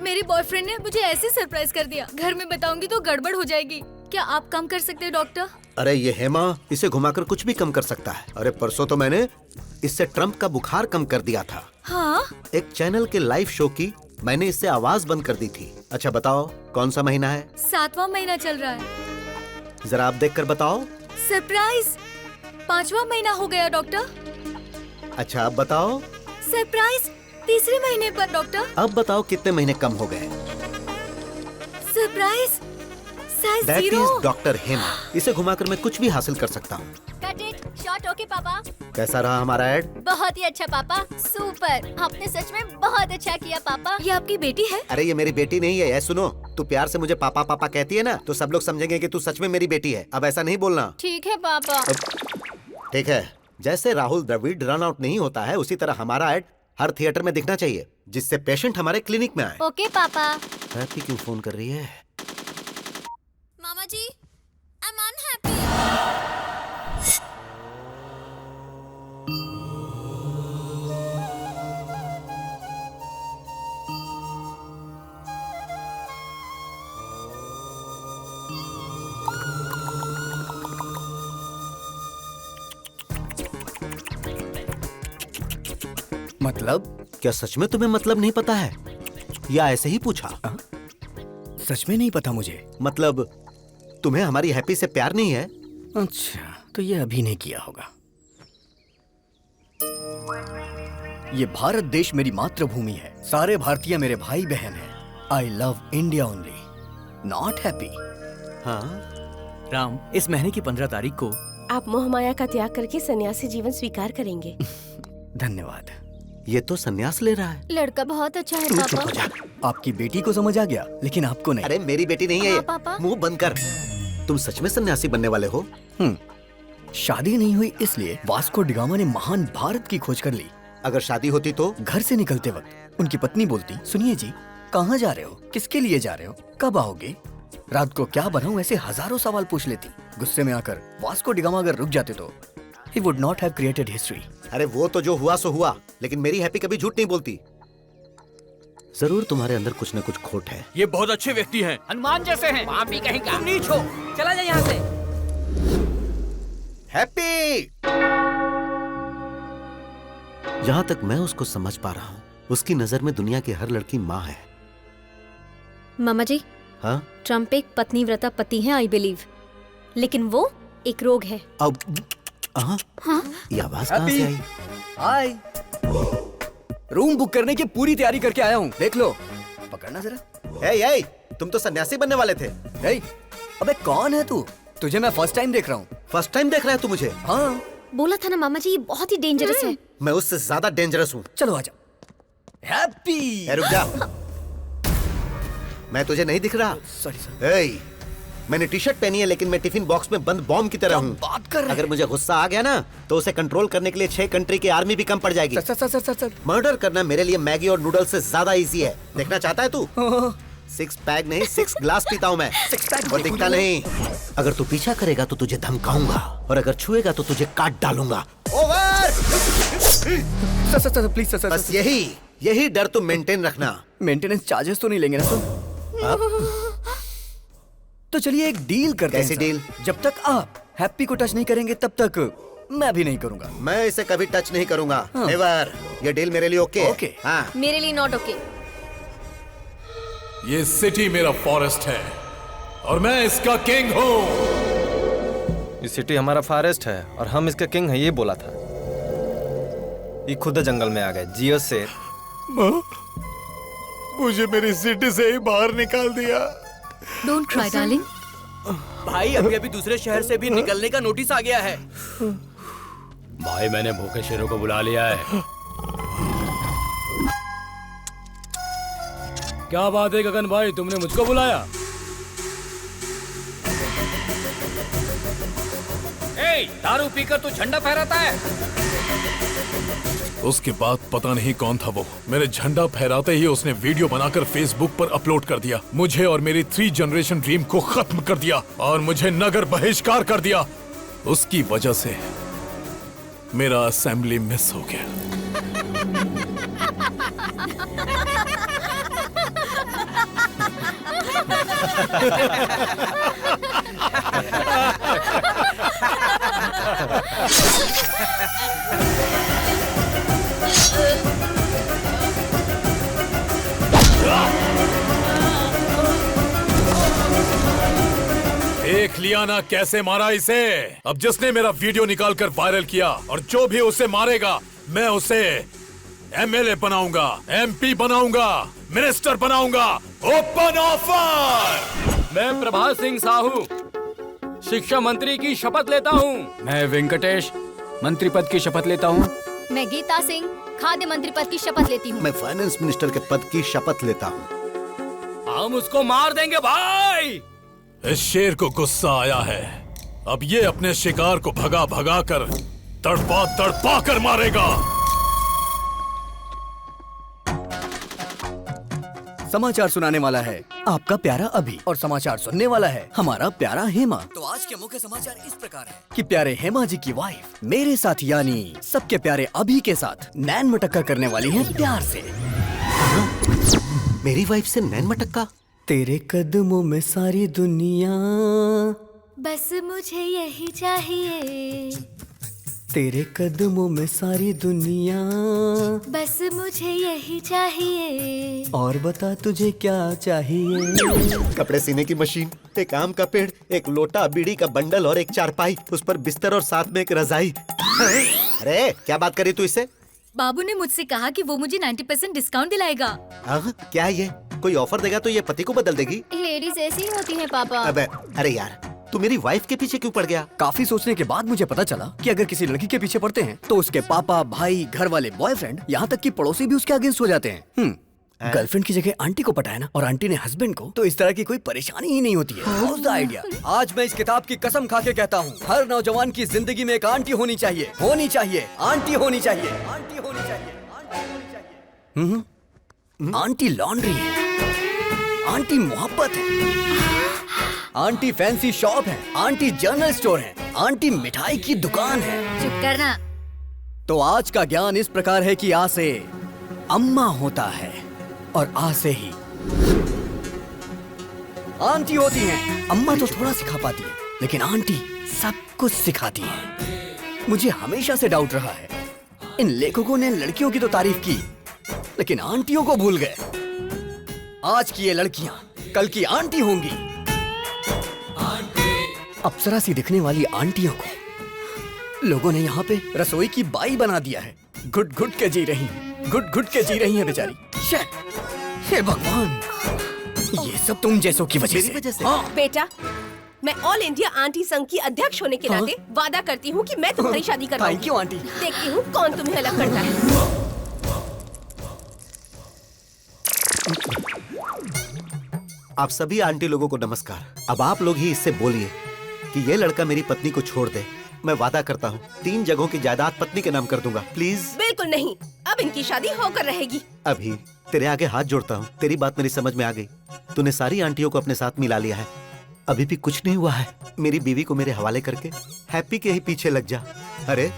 [SPEAKER 10] मेरी बॉयफ्रेंड ने मुझे ऐसे सरप्राइज कर दिया, घर में बताऊंगी तो गड़बड़ हो जाएगी। क्या आप कम कर सकते हैं डॉक्टर?
[SPEAKER 4] अरे ये हेमा इसे घुमाकर कुछ भी कम कर सकता है। अरे परसों तो मैंने इससे ट्रम्प का बुखार कम कर दिया था।
[SPEAKER 10] हाँ?
[SPEAKER 4] एक चैनल के लाइव शो की मैंने इससे आवाज बंद कर दी थी। अच्छा बताओ, कौन सा महीना है?
[SPEAKER 10] 7वां महीना चल रहा है।
[SPEAKER 4] जरा आप देख कर बताओ।
[SPEAKER 10] सरप्राइज 5वां महीना हो गया डॉक्टर।
[SPEAKER 4] अच्छा अब बताओ।
[SPEAKER 10] सरप्राइज 3रे महीने पर डॉक्टर।
[SPEAKER 4] अब बताओ कितने महीने कम हो गए?
[SPEAKER 10] Surprise size
[SPEAKER 4] that
[SPEAKER 10] 0।
[SPEAKER 4] Is doctor Hema. इसे घुमाकर मैं कुछ भी हासिल कर सकता हूँ।
[SPEAKER 8] Cut it shot. ओके पापा।
[SPEAKER 4] कैसा रहा हमारा ऐड?
[SPEAKER 8] बहुत ही अच्छा पापा, सुपर। आपने सच में बहुत अच्छा किया पापा।
[SPEAKER 10] ये आपकी बेटी है?
[SPEAKER 4] अरे ये मेरी बेटी नहीं है। ये सुनो, तू प्यार से मुझे पापा पापा कहती है ना, तो सब लोग समझेंगे कि तू सच में मेरी बेटी है। अब ऐसा नहीं बोलना।
[SPEAKER 8] ठीक है पापा।
[SPEAKER 4] ठीक है। जैसे राहुल द्रविड़ रन आउट नहीं होता है, उसी तरह हमारा ऐड हर थिएटर में दिखना चाहिए, जिससे पेशेंट हमारे क्लिनिक में आए।
[SPEAKER 8] ओके पापा।
[SPEAKER 4] हैप्पी क्यों फोन कर रही है?
[SPEAKER 8] मामा जी, आई एम अनहैप्पी।
[SPEAKER 1] मतलब?
[SPEAKER 4] क्या सच में तुम्हें मतलब नहीं पता है या ऐसे ही पूछा?
[SPEAKER 1] सच में नहीं पता मुझे।
[SPEAKER 4] मतलब तुम्हें हमारी हैप्पी से प्यार नहीं है?
[SPEAKER 1] अच्छा, तो ये अभी नहीं किया होगा। ये भारत देश मेरी मातृभूमि है। सारे भारतीय मेरे भाई बहन हैं। I love India only, not happy.
[SPEAKER 4] हाँ
[SPEAKER 14] राम, इस महीने की 15 तारीख को
[SPEAKER 15] आप मोह माया का त्याग करके सन्यासी जीवन स्वीकार करेंगे।
[SPEAKER 1] धन्यवाद।
[SPEAKER 4] ये तो सन्यास ले रहा है।
[SPEAKER 8] लड़का बहुत अच्छा है
[SPEAKER 4] तू चुप हो
[SPEAKER 8] पापा।
[SPEAKER 4] जा।
[SPEAKER 1] आपकी बेटी को समझ आ गया, लेकिन आपको नहीं।
[SPEAKER 4] अरे मेरी बेटी नहीं है
[SPEAKER 8] हाँ,
[SPEAKER 4] ये।
[SPEAKER 8] पापा।
[SPEAKER 4] मुंह बंद कर। तुम सच में सन्यासी बनने वाले हो?
[SPEAKER 1] शादी नहीं हुई इसलिए वास्को डिगामा ने महान भारत की खोज कर ली।
[SPEAKER 4] अगर शादी होती तो?
[SPEAKER 1] घर से निकलते वक्त उनकी पत्नी बोलती, सुनिए जी, कहाँ जा रहे हो, किसके लिए जा रहे हो, कब आओगे, रात को क्या बनाऊं, ऐसे हजारों सवाल पूछ लेती। गुस्से में आकर वास्को डिगामा अगर रुक जाते तो he would not have created history।
[SPEAKER 4] अरे वो तो जो हुआ सो हुआ, लेकिन मेरी हैप्पी कभी झूठ नहीं बोलती। जरूर तुम्हारे अंदर कुछ न कुछ खोट है।
[SPEAKER 14] ये बहुत अच्छे व्यक्ति हैं,
[SPEAKER 12] हनुमान जैसे हैं। आप भी कहीं का।
[SPEAKER 14] तुम नीच हो, चला जा यहाँ से।
[SPEAKER 4] हैप्पी! जहाँ तक मैं उसको समझ पा रहा हूँ, उसकी नजर में दुनिया की हर लड़की माँ है।
[SPEAKER 7] मामा जी,
[SPEAKER 4] हाँ?
[SPEAKER 7] ट्रम्प एक पत्नीव्रता पति है, आई बिलीव, लेकिन वो एक रोग है।
[SPEAKER 4] अब हाँ? ये आवाज कहाँ से आई?
[SPEAKER 1] हाय, रूम बुक करने की पूरी तैयारी करके आया हूँ, देख लो। पकड़ना जरा।
[SPEAKER 4] ए, तुम तो सन्यासी बनने वाले थे।
[SPEAKER 1] अबे कौन है तू? तुझे मैं फर्स्ट टाइम देख रहा हूँ।
[SPEAKER 4] फर्स्ट टाइम देख रहा है तू मुझे?
[SPEAKER 1] हाँ।
[SPEAKER 7] बोला था ना मामा जी, ये बहुत ही डेंजरस है।
[SPEAKER 4] मैं उससे ज्यादा डेंजरस हूँ।
[SPEAKER 1] चलो आजा। हैप्पी!
[SPEAKER 4] रुक जा। मैं तुझे नहीं दिख रहा?
[SPEAKER 1] सॉरी।
[SPEAKER 4] मैंने टी शर्ट पहनी है, लेकिन मैं टिफिन बॉक्स में बंद बॉम्ब की तरह हूँ।
[SPEAKER 1] बात कर रहे?
[SPEAKER 4] अगर मुझे गुस्सा आ गया ना, तो उसे कंट्रोल करने के लिए 6 कंट्री की आर्मी भी कम पड़ जाएगी।
[SPEAKER 1] सर।
[SPEAKER 4] मर्डर करना मेरे लिए मैगी और नूडल्स से ज्यादा इजी है। देखना चाहता है तू? 6 पैक नहीं, 6 ग्लास पीता हूँ मैं, और दिखता नहीं। अगर तू पीछा करेगा तो तुझे धमकाऊंगा और अगर छुएगा तो तुझे काट डालूंगा। ओवर।
[SPEAKER 1] Sir please sir.
[SPEAKER 4] बस यही डर तुम मेंटेन रखना।
[SPEAKER 1] मेंटेनेंस चार्जेस तो नहीं लेंगे ना सर? तो चलिए एक डील करते हैं।
[SPEAKER 4] कैसी डील?
[SPEAKER 1] जब तक आप हैप्पी को टच नहीं करेंगे तब तक मैं भी नहीं करूंगा।
[SPEAKER 4] मैं इसे कभी टच नहीं करूंगा। नेवर। ये डील मेरे लिए ओके?
[SPEAKER 1] ओके।
[SPEAKER 4] हाँ।
[SPEAKER 7] मेरे लिए नॉट ओके।
[SPEAKER 9] ये सिटी मेरा फॉरेस्ट है और मैं इसका किंग हूँ।
[SPEAKER 2] ये सिटी हमारा फॉरेस्ट है और हम इसके किंग हैं, ये बोला था। ये खुद जंगल में आ गए। जियो शेर।
[SPEAKER 9] मुझे मेरी सिटी से ही बाहर निकाल दिया।
[SPEAKER 10] Don't cry darling.
[SPEAKER 14] भाई अभी अभी दूसरे शहर से भी निकलने का नोटिस आ गया है।
[SPEAKER 3] भाई मैंने भूखे शेरों को बुला लिया है। क्या बात है गगन भाई, तुमने मुझको बुलाया? दारू पीकर तू झंडा फहराता है?
[SPEAKER 9] उसके बाद पता नहीं कौन था वो, मेरे झंडा फहराते ही उसने वीडियो बनाकर फेसबुक पर अपलोड कर दिया। मुझे और मेरी 3 जनरेशन ड्रीम को खत्म कर दिया और मुझे नगर बहिष्कार कर दिया। उसकी वजह से मेरा असेंबली मिस हो गया। देख लिया ना कैसे मारा इसे। अब जिसने मेरा वीडियो निकालकर वायरल किया और जो भी उसे मारेगा मैं उसे एमएलए बनाऊंगा, एमपी बनाऊंगा, मिनिस्टर बनाऊंगा। Open offer.
[SPEAKER 3] मैं प्रभात सिंह साहू शिक्षा मंत्री की शपथ लेता हूँ। मैं वेंकटेश मंत्री पद की शपथ लेता हूँ।
[SPEAKER 8] मैं गीता सिंह खाद्य मंत्री पद की शपथ लेती हूँ।
[SPEAKER 4] मैं फाइनेंस मिनिस्टर के पद की शपथ लेता हूँ।
[SPEAKER 3] हम उसको मार देंगे भाई।
[SPEAKER 9] इस शेर को गुस्सा आया है। अब ये अपने शिकार को भगा भगा कर तड़पा तड़पा कर मारेगा।
[SPEAKER 1] समाचार सुनाने वाला है आपका प्यारा अभी और समाचार सुनने वाला है हमारा प्यारा हेमा। तो आज के मुख्य समाचार इस प्रकार है कि प्यारे हेमा जी की वाइफ मेरे साथ यानी सबके प्यारे अभी के साथ नैन मटक्का करने वाली है प्यार से।
[SPEAKER 4] मेरी वाइफ से नैन मटक्का?
[SPEAKER 1] तेरे कदमों में सारी दुनिया,
[SPEAKER 10] बस मुझे यही चाहिए।
[SPEAKER 1] तेरे कदमों में सारी दुनिया,
[SPEAKER 10] बस मुझे यही चाहिए।
[SPEAKER 1] और बता तुझे क्या चाहिए?
[SPEAKER 4] कपड़े सीने की मशीन, एक आम का पेड़, एक लोटा, बीड़ी का बंडल और एक चारपाई, उस पर बिस्तर और साथ में एक रजाई। अरे क्या बात करी तू इससे?
[SPEAKER 10] बाबू ने मुझसे कहा कि वो मुझे 90% डिस्काउंट दिलाएगा।
[SPEAKER 4] क्या ये कोई ऑफर देगा तो ये पति को बदल देगी?
[SPEAKER 8] लेडीज ऐसी होती हैं पापा।
[SPEAKER 4] अबे अरे यार तू मेरी वाइफ के पीछे क्यों पड़ गया?
[SPEAKER 1] काफी सोचने के बाद मुझे पता चला कि अगर किसी लड़की के पीछे पड़ते हैं तो उसके पापा, भाई, घर वाले, बॉयफ्रेंड, यहाँ तक कि पड़ोसी भी उसके अगेंस्ट हो जाते हैं। गर्लफ्रेंड की जगह आंटी को पटाया ना और आंटी ने हस्बैंड को, तो इस तरह की कोई परेशानी ही नहीं होती है। How's the idea? आज मैं इस किताब की कसम खा के कहता हूँ, हर नौजवान की जिंदगी में एक आंटी होनी चाहिए, होनी चाहिए, आंटी होनी चाहिए, आंटी होनी चाहिए, आंटी होनी चाहिए। आंटी लॉन्ड्री है, आंटी मोहब्बत है, आंटी फैंसी शॉप है, आंटी जनरल स्टोर है, आंटी मिठाई की दुकान है।
[SPEAKER 10] चुप करना।
[SPEAKER 1] तो आज का ज्ञान इस प्रकार है कि आ से अम्मा होता है और आ से ही आंटी होती है। अम्मा तो थोड़ा सिखा पाती है, लेकिन आंटी सब कुछ सिखाती है। मुझे हमेशा से डाउट रहा है, इन लेखकों ने लड़कियों की तो तारीफ की, लेकिन आंटियों को भूल गए। आज की ये लड़कियां कल की आंटी होंगी। अप्सरा सी दिखने वाली आंटियों को लोगों ने यहाँ पे रसोई की बाई बना दिया है। घुट घुट के जी रही, घुट घुट के जी रही है बेचारी। हे भगवान, ये सब तुम जैसों की वजह से। हाँ।
[SPEAKER 15] बेटा, मैं ऑल इंडिया आंटी संघ की अध्यक्ष होने के नाते वादा करती हूँ कि मैं तुम्हारी शादी करवाऊंगी।
[SPEAKER 1] Thank you aunty.
[SPEAKER 15] देखती हूँ कौन तुम्हें अलग करता है।
[SPEAKER 4] आप सभी आंटी लोगों को नमस्कार। अब आप लोग ही इससे बोलिए कि ये लड़का मेरी पत्नी को छोड़ दे। मैं वादा करता हूँ 3 जगहों की जायदाद पत्नी के नाम कर दूंगा। प्लीज।
[SPEAKER 15] बिल्कुल नहीं, अब इनकी शादी होकर रहेगी।
[SPEAKER 4] अभी तेरे आगे हाथ जोड़ता हूँ, तेरी बात मेरी समझ में आ गई। तूने सारी आंटियों को अपने साथ मिला लिया है, अभी भी कुछ नहीं हुआ है। मेरी बीवी को मेरे हवाले करके हैप्पी के ही पीछे लग जा। अरे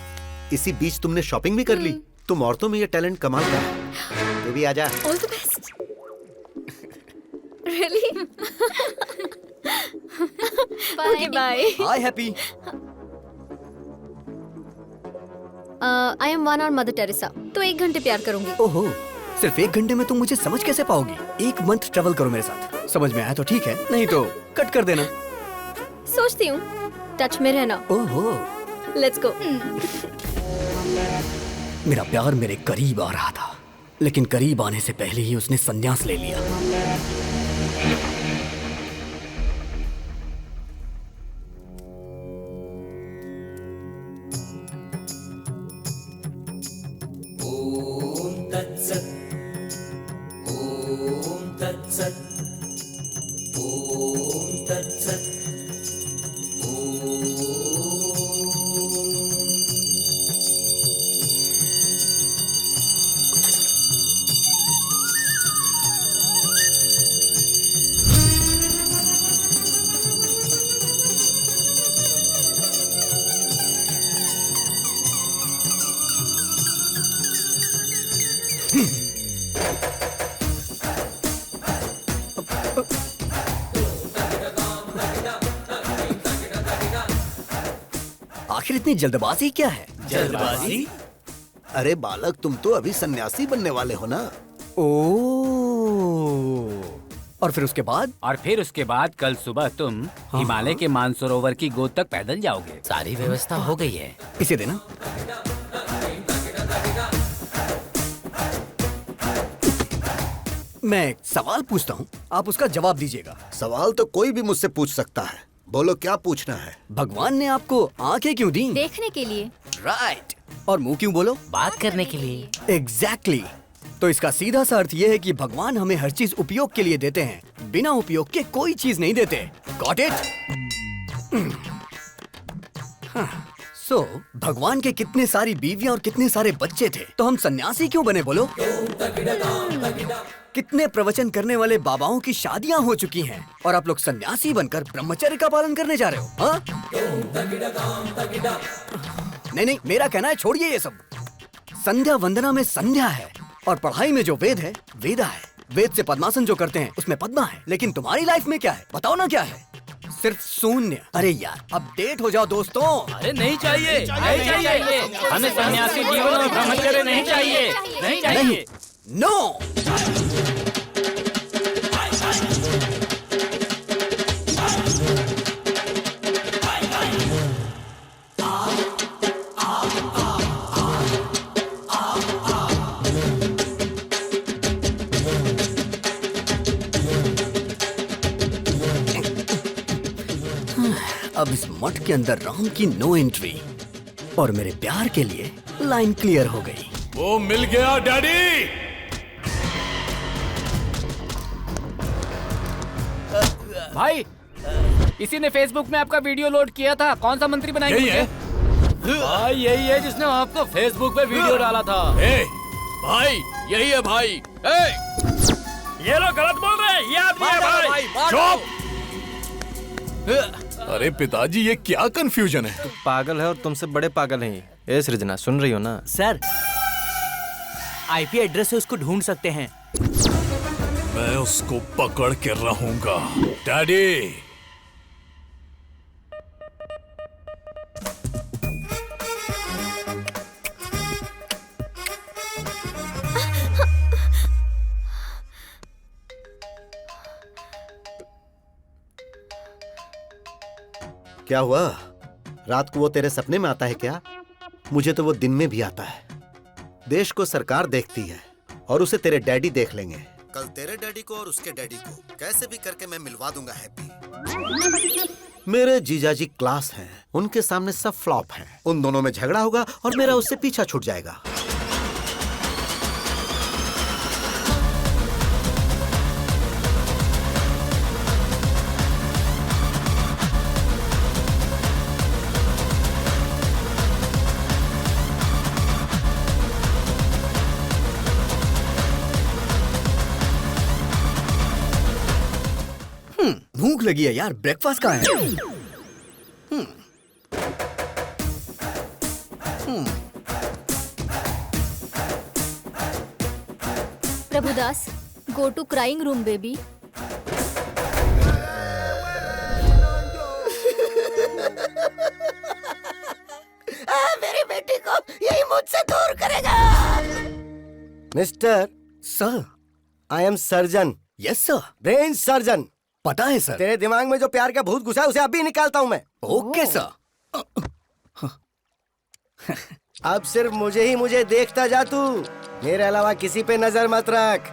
[SPEAKER 4] इसी बीच तुमने शॉपिंग भी कर ली। तुम औरतों में ये टैलेंट कमाल का है। तू भी आजा।
[SPEAKER 10] All the best. Really? Okay bye.
[SPEAKER 1] Hi happy.
[SPEAKER 7] I am one और मदर टेरेसा, तो 1 घंटे प्यार करूंगी।
[SPEAKER 1] ओहो, सिर्फ 1 घंटे में तुम मुझे समझ कैसे पाओगी? 1 मंथ ट्रेवल करो मेरे साथ, समझ में आया तो ठीक है, नहीं तो कट कर देना।
[SPEAKER 7] सोचती हूँ, टच में रहना।
[SPEAKER 1] ओहो,
[SPEAKER 7] लेट्स गो।
[SPEAKER 1] मेरा प्यार मेरे करीब आ रहा था, लेकिन करीब आने से पहले ही उसने संन्यास ले लिया। आखिर इतनी जल्दबाजी क्या है?
[SPEAKER 4] जल्दबाजी? अरे बालक, तुम तो अभी सन्यासी बनने वाले हो ना।
[SPEAKER 1] और फिर उसके बाद?
[SPEAKER 3] और फिर उसके बाद कल सुबह तुम हिमालय के मानसरोवर की गोद तक पैदल जाओगे।
[SPEAKER 6] सारी व्यवस्था हो गई है।
[SPEAKER 1] इसे देना। मैं एक सवाल पूछता हूँ, आप उसका जवाब दीजिएगा।
[SPEAKER 4] सवाल तो कोई भी मुझसे पूछ सकता है। बोलो क्या पूछना है?
[SPEAKER 1] भगवान ने आपको आंखें क्यों दी?
[SPEAKER 8] देखने के लिए।
[SPEAKER 1] राइट। और मुंह क्यों बोलो?
[SPEAKER 6] बात करने के लिए।
[SPEAKER 1] एग्जैक्टली। तो इसका सीधा सा अर्थ ये है कि भगवान हमें हर चीज उपयोग के लिए देते हैं, बिना उपयोग के कोई चीज नहीं देते। Got it? सो भगवान के कितने सारी बीवियां और कितने सारे बच्चे थे, तो हम सन्यासी क्यों बने बोलो? कितने प्रवचन करने वाले बाबाओं की शादियां हो चुकी हैं और आप लोग सन्यासी बनकर ब्रह्मचर्य का पालन करने जा रहे हो? हाँ? नहीं, मेरा कहना है छोड़िए ये सब। संध्या वंदना में संध्या है और पढ़ाई में जो वेद है वेदा है। वेद से पद्मासन जो करते हैं उसमें पद्मा है, लेकिन तुम्हारी लाइफ में क्या है बताओ ना? क्या है? सिर्फ शून्य। अरे यार अपडेट हो जाओ दोस्तों।
[SPEAKER 3] अरे नहीं चाहिए, नहीं चाहिए, हमें सन्यासी जीवन और ब्रह्मचर्य नहीं चाहिए, नहीं चाहिए।
[SPEAKER 1] नो। अब इस मठ के अंदर राम की नो एंट्री और मेरे प्यार के लिए लाइन क्लियर हो गई।
[SPEAKER 9] वो मिल गया डैडी।
[SPEAKER 3] भाई, इसी ने फेसबुक में आपका वीडियो लोड किया था। कौन सा मंत्री बनाएंगे?
[SPEAKER 9] यही है
[SPEAKER 3] भाई, यही है जिसने आपको फेसबुक पे वीडियो डाला था।
[SPEAKER 5] भाई यही है भाई।
[SPEAKER 3] ये लोग गलत बोल रहे हैं, ये आदमी है भाई।
[SPEAKER 9] चुप। अरे पिताजी, ये क्या कंफ्यूजन है?
[SPEAKER 2] तू पागल है और तुमसे बड़े पागल हैं। ए सृजना, सुन रही हो ना?
[SPEAKER 14] सर, आईपी एड्रेस से उसको ढूंढ सकते हैं।
[SPEAKER 9] मैं उसको पकड़ के रहूंगा डैडी।
[SPEAKER 4] क्या हुआ? रात को वो तेरे सपने में आता है क्या? मुझे तो वो दिन में भी आता है। देश को सरकार देखती है और उसे तेरे डैडी देख लेंगे। कल तेरे डैडी को और उसके डैडी को कैसे भी करके मैं मिलवा दूंगा हैप्पी। मेरे जीजाजी क्लास हैं, उनके सामने सब फ्लॉप हैं। उन दोनों में झगड़ा होगा और मेरा उससे पीछा छूट जाएगा।
[SPEAKER 1] भूख भूख लगी है यार, ब्रेकफास्ट कहाँ है?
[SPEAKER 7] Prabhudas, go to crying room baby.
[SPEAKER 11] मेरी बेटी को यही मुझसे दूर करेगा। Mister
[SPEAKER 1] sir,
[SPEAKER 11] I am surgeon.
[SPEAKER 1] Yes sir.
[SPEAKER 11] Brain surgeon.
[SPEAKER 1] पता है सर।
[SPEAKER 11] तेरे दिमाग में जो प्यार का भूत घुसा है उसे अभी निकालता हूँ मैं।
[SPEAKER 1] Okay sir.
[SPEAKER 11] अब सिर्फ मुझे देखता जा तू, मेरे अलावा किसी पे नजर मत रख।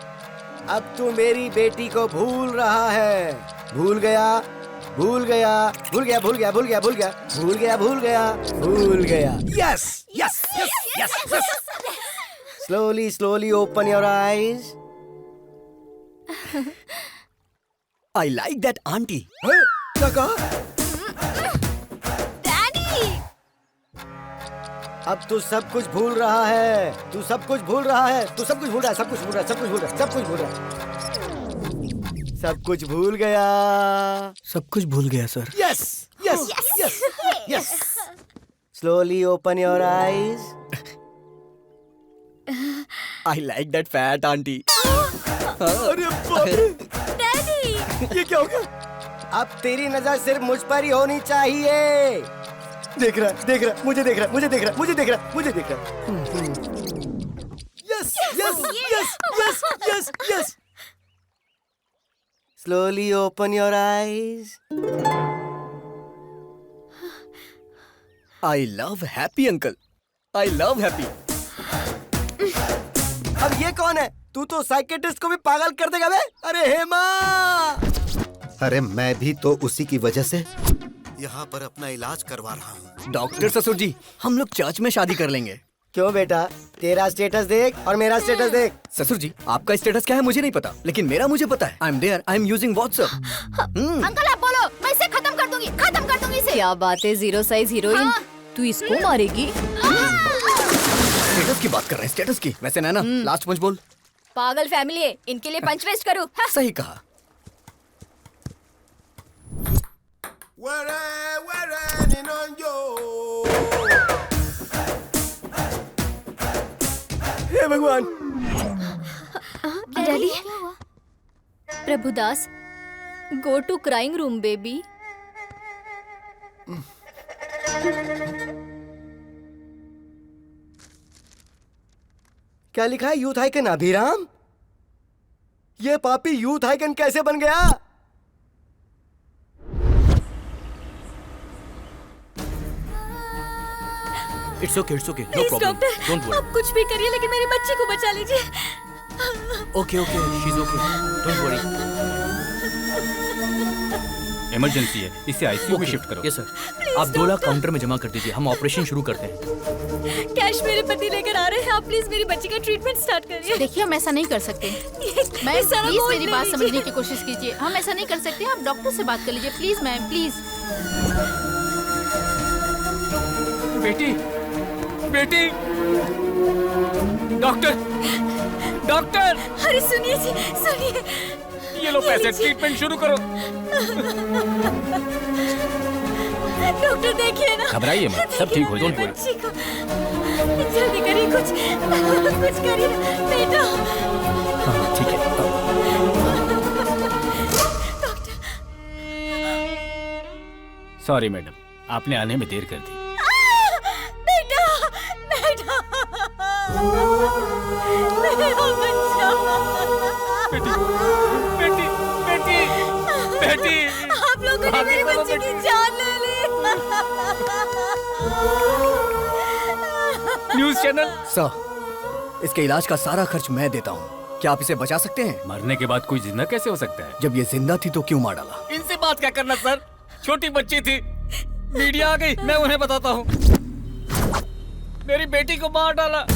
[SPEAKER 11] अब तू मेरी बेटी को भूल रहा है। भूल गया, भूल गया, भूल गया, भूल गया, भूल गया, भूल गया, भूल गया, भूल गया, भूल गया। Yes yes yes yes yes. Slowly slowly open your eyes.
[SPEAKER 1] I like that aunty.
[SPEAKER 11] क्या कहा? अब तू सब कुछ भूल रहा है। तू सब कुछ भूल रहा है। तू सब कुछ भूल रहा है। सब कुछ भूल रहा है। सब कुछ भूल रहा है। सब कुछ भूल रहा है। सब कुछ भूल गया।
[SPEAKER 1] सब कुछ भूल गया sir.
[SPEAKER 11] Yes yes yes yes. Slowly open your eyes.
[SPEAKER 1] I like that fat aunty.
[SPEAKER 11] अरे बाप रे। डैडी, ये क्या हो गया? अब तेरी नजर सिर्फ मुझ पर ही होनी चाहिए। देख रहा, मुझे देख रहा, मुझे देख रहा, मुझे देख रहा, मुझे देख रहा। Yes yes yes yes yes yes. Slowly open your eyes.
[SPEAKER 1] I love happy uncle. I love happy.
[SPEAKER 11] अब ये कौन है? तू तो साइकेट्रिस्ट को भी पागल कर देगा बे। अरे हेमा!
[SPEAKER 4] अरे मैं भी तो उसी की वजह से यहाँ पर अपना इलाज करवा रहा हूँ।
[SPEAKER 1] डॉक्टर ससुर जी, हम लोग चर्च में शादी कर लेंगे।
[SPEAKER 11] क्यों बेटा? तेरा स्टेटस देख और मेरा स्टेटस देख।
[SPEAKER 1] ससुर जी, आपका स्टेटस क्या है मुझे नहीं पता, लेकिन मेरा मुझे पता है। I am there, I am using WhatsApp.
[SPEAKER 8] Uncle आप बोलो, मैं इसे खत्म कर दूंगी इसे। क्या बात है, जीरो साइज हीरोइन। तू इसको मारेगी?
[SPEAKER 1] स्टेटस की बात कर रहे हैं, स्टेटस की। वैसे नैना, लास्ट पंच बोल।
[SPEAKER 8] पागल फैमिली है, इनके लिए पंच वेस्ट करूँ?
[SPEAKER 1] सही कहा।
[SPEAKER 11] हे भगवान।
[SPEAKER 7] Daddy, Prabhudas, go to crying room baby.
[SPEAKER 11] क्या लिखा है? Youth icon Abhiram? ये पापी यूथ आइकन कैसे बन गया?
[SPEAKER 5] It's okay, no
[SPEAKER 10] please
[SPEAKER 5] problem,
[SPEAKER 10] doctor,
[SPEAKER 5] don't worry.
[SPEAKER 10] आप कुछ भी करिए लेकिन मेरी बच्ची को बचा लीजिए।
[SPEAKER 5] Okay, she is okay, don't worry.
[SPEAKER 3] Emergency है, इसे आईसीयू में शिफ्ट करो।
[SPEAKER 5] Yes sir. आप 2 लाख काउंटर में जमा कर दीजिए, हम ऑपरेशन शुरू करते हैं।
[SPEAKER 10] कैश मेरे पति लेकर आ रहे हैं, आप प्लीज मेरी बच्ची का ट्रीटमेंट स्टार्ट करिए।
[SPEAKER 16] देखिए, हम ऐसा नहीं कर सकते। मैम प्लीज मेरी बात समझने की कोशिश कीजिए। हम ऐसा नहीं कर सकते, आप डॉक्टर से बात कर लीजिए प्लीज मैम, प्लीज।
[SPEAKER 3] बेटी, बेटी, डॉक्टर, डॉक्टर।
[SPEAKER 10] अरे सुनिए जी, सुनिए।
[SPEAKER 3] ये लो पैसे, ट्रीटमेंट शुरू करो।
[SPEAKER 10] डॉक्टर देखिए ना।
[SPEAKER 3] घबराइए मत, सब ठीक हो जाएगा, डोंट
[SPEAKER 10] बच्ची को जल्दी करिए, कुछ करिए बेटा।
[SPEAKER 1] हाँ ठीक है।
[SPEAKER 3] सॉरी मैडम, आपने आने में देर कर दी।
[SPEAKER 10] बेटा, बेटा, मेरा बच्चा।
[SPEAKER 3] बेटी, बेटी, बेटी, बेटी।
[SPEAKER 10] आप लोगों ने मेरी बच्ची की जान ले ली।
[SPEAKER 3] News channel.
[SPEAKER 1] सर, इसके इलाज का सारा खर्च मैं देता हूँ। क्या आप इसे बचा सकते हैं?
[SPEAKER 3] मरने के बाद कोई जिंदा कैसे हो सकता है?
[SPEAKER 1] जब ये जिंदा थी तो क्यों मार डाला?
[SPEAKER 3] इनसे बात क्या करना सर, छोटी बच्ची थी, मीडिया आ गई, मैं उन्हें बताता हूँ। मेरी बेटी को मार डाला,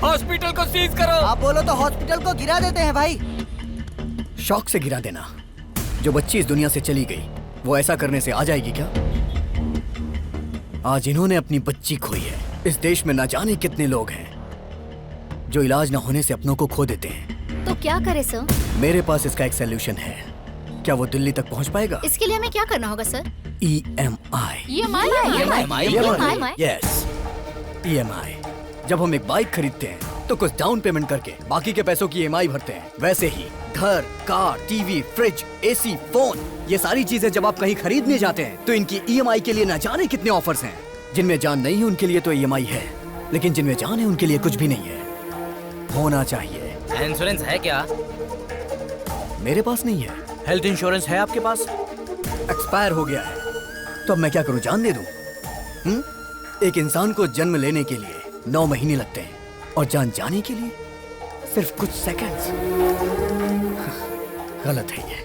[SPEAKER 3] हॉस्पिटल को सीज करो।
[SPEAKER 11] आप बोलो तो हॉस्पिटल को गिरा देते हैं भाई।
[SPEAKER 1] शौक से गिरा देना। जो बच्ची इस दुनिया से चली गई, वो ऐसा करने से आ जाएगी क्या? आज इन्होंने अपनी बच्ची खोई है। इस देश में न जाने कितने लोग हैं जो इलाज न होने से अपनों को खो देते हैं।
[SPEAKER 7] तो क्या करे सर?
[SPEAKER 1] मेरे पास इसका एक सलूशन है। क्या वो दिल्ली तक पहुंच पाएगा?
[SPEAKER 16] इसके लिए हमें क्या करना होगा सर?
[SPEAKER 1] EMI। Yes, EMI। जब हम एक बाइक खरीदते हैं तो कुछ डाउन पेमेंट करके बाकी के पैसों की EMI भरते हैं। वैसे ही घर, car, TV, fridge, AC, phone, ये सारी चीजें जब आप कहीं खरीदने जाते हैं तो इनकी EMI के लिए न जाने कितने ऑफर्स हैं। जिनमें जान नहीं है उनके लिए तो EMI है, लेकिन जिनमें जान है उनके लिए कुछ भी नहीं है। होना चाहिए।
[SPEAKER 12] इंश्योरेंस है क्या?
[SPEAKER 1] मेरे पास नहीं है।
[SPEAKER 14] हेल्थ इंश्योरेंस है आपके पास?
[SPEAKER 1] एक्सपायर हो गया है। तो अब मैं क्या करूं, जान दे दूं? एक इंसान को जन्म लेने के लिए 9 महीने लगते हैं और जान जाने के लिए सिर्फ कुछ सेकंड्स। गलत है ये।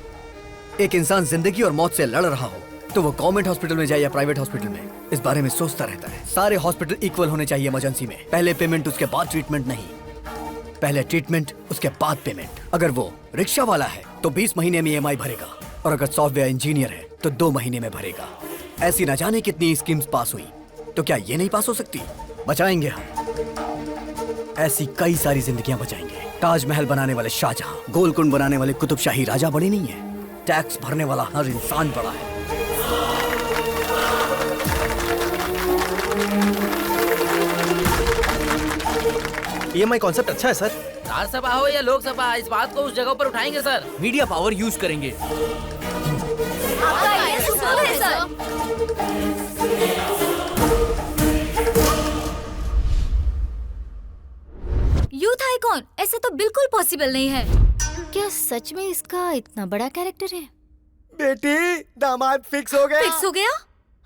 [SPEAKER 1] एक इंसान जिंदगी और मौत से लड़ रहा हो तो वो गवर्नमेंट हॉस्पिटल में जाए या प्राइवेट हॉस्पिटल में, इस बारे में सोचता रहता है। सारे हॉस्पिटल इक्वल होने चाहिए इमरजेंसी में। पहले पेमेंट उसके बाद ट्रीटमेंट नहीं, पहले ट्रीटमेंट उसके बाद पेमेंट। अगर वो रिक्शा वाला है तो 20 महीने में EMI भरेगा, और अगर सॉफ्टवेयर इंजीनियर है तो 2 महीने में भरेगा। ऐसी न जाने कितनी स्कीम्स पास हुई, तो क्या ये नहीं पास हो सकती? बचाएंगे हम। ऐसी कई सारी जिंदगियां बचाएंगे। ताजमहल बनाने वाले शाहजहां, गोलकुंड बनाने वाले कुतुबशाही राजा बड़े नहीं है, टैक्स भरने वाला हर इंसान बड़ा है।
[SPEAKER 2] EMI कॉन्सेप्ट अच्छा है सर।
[SPEAKER 12] राज्यसभा हो या लोकसभा, इस बात को उस जगह पर उठाएंगे सर।
[SPEAKER 14] मीडिया पावर यूज करेंगे।
[SPEAKER 10] यूथ आइकॉन, ऐसा तो बिल्कुल पॉसिबल नहीं है।
[SPEAKER 8] क्या सच में इसका इतना बड़ा कैरेक्टर है?
[SPEAKER 11] बेटी, दामाद फिक्स हो गया।
[SPEAKER 10] फिक्स हो गया?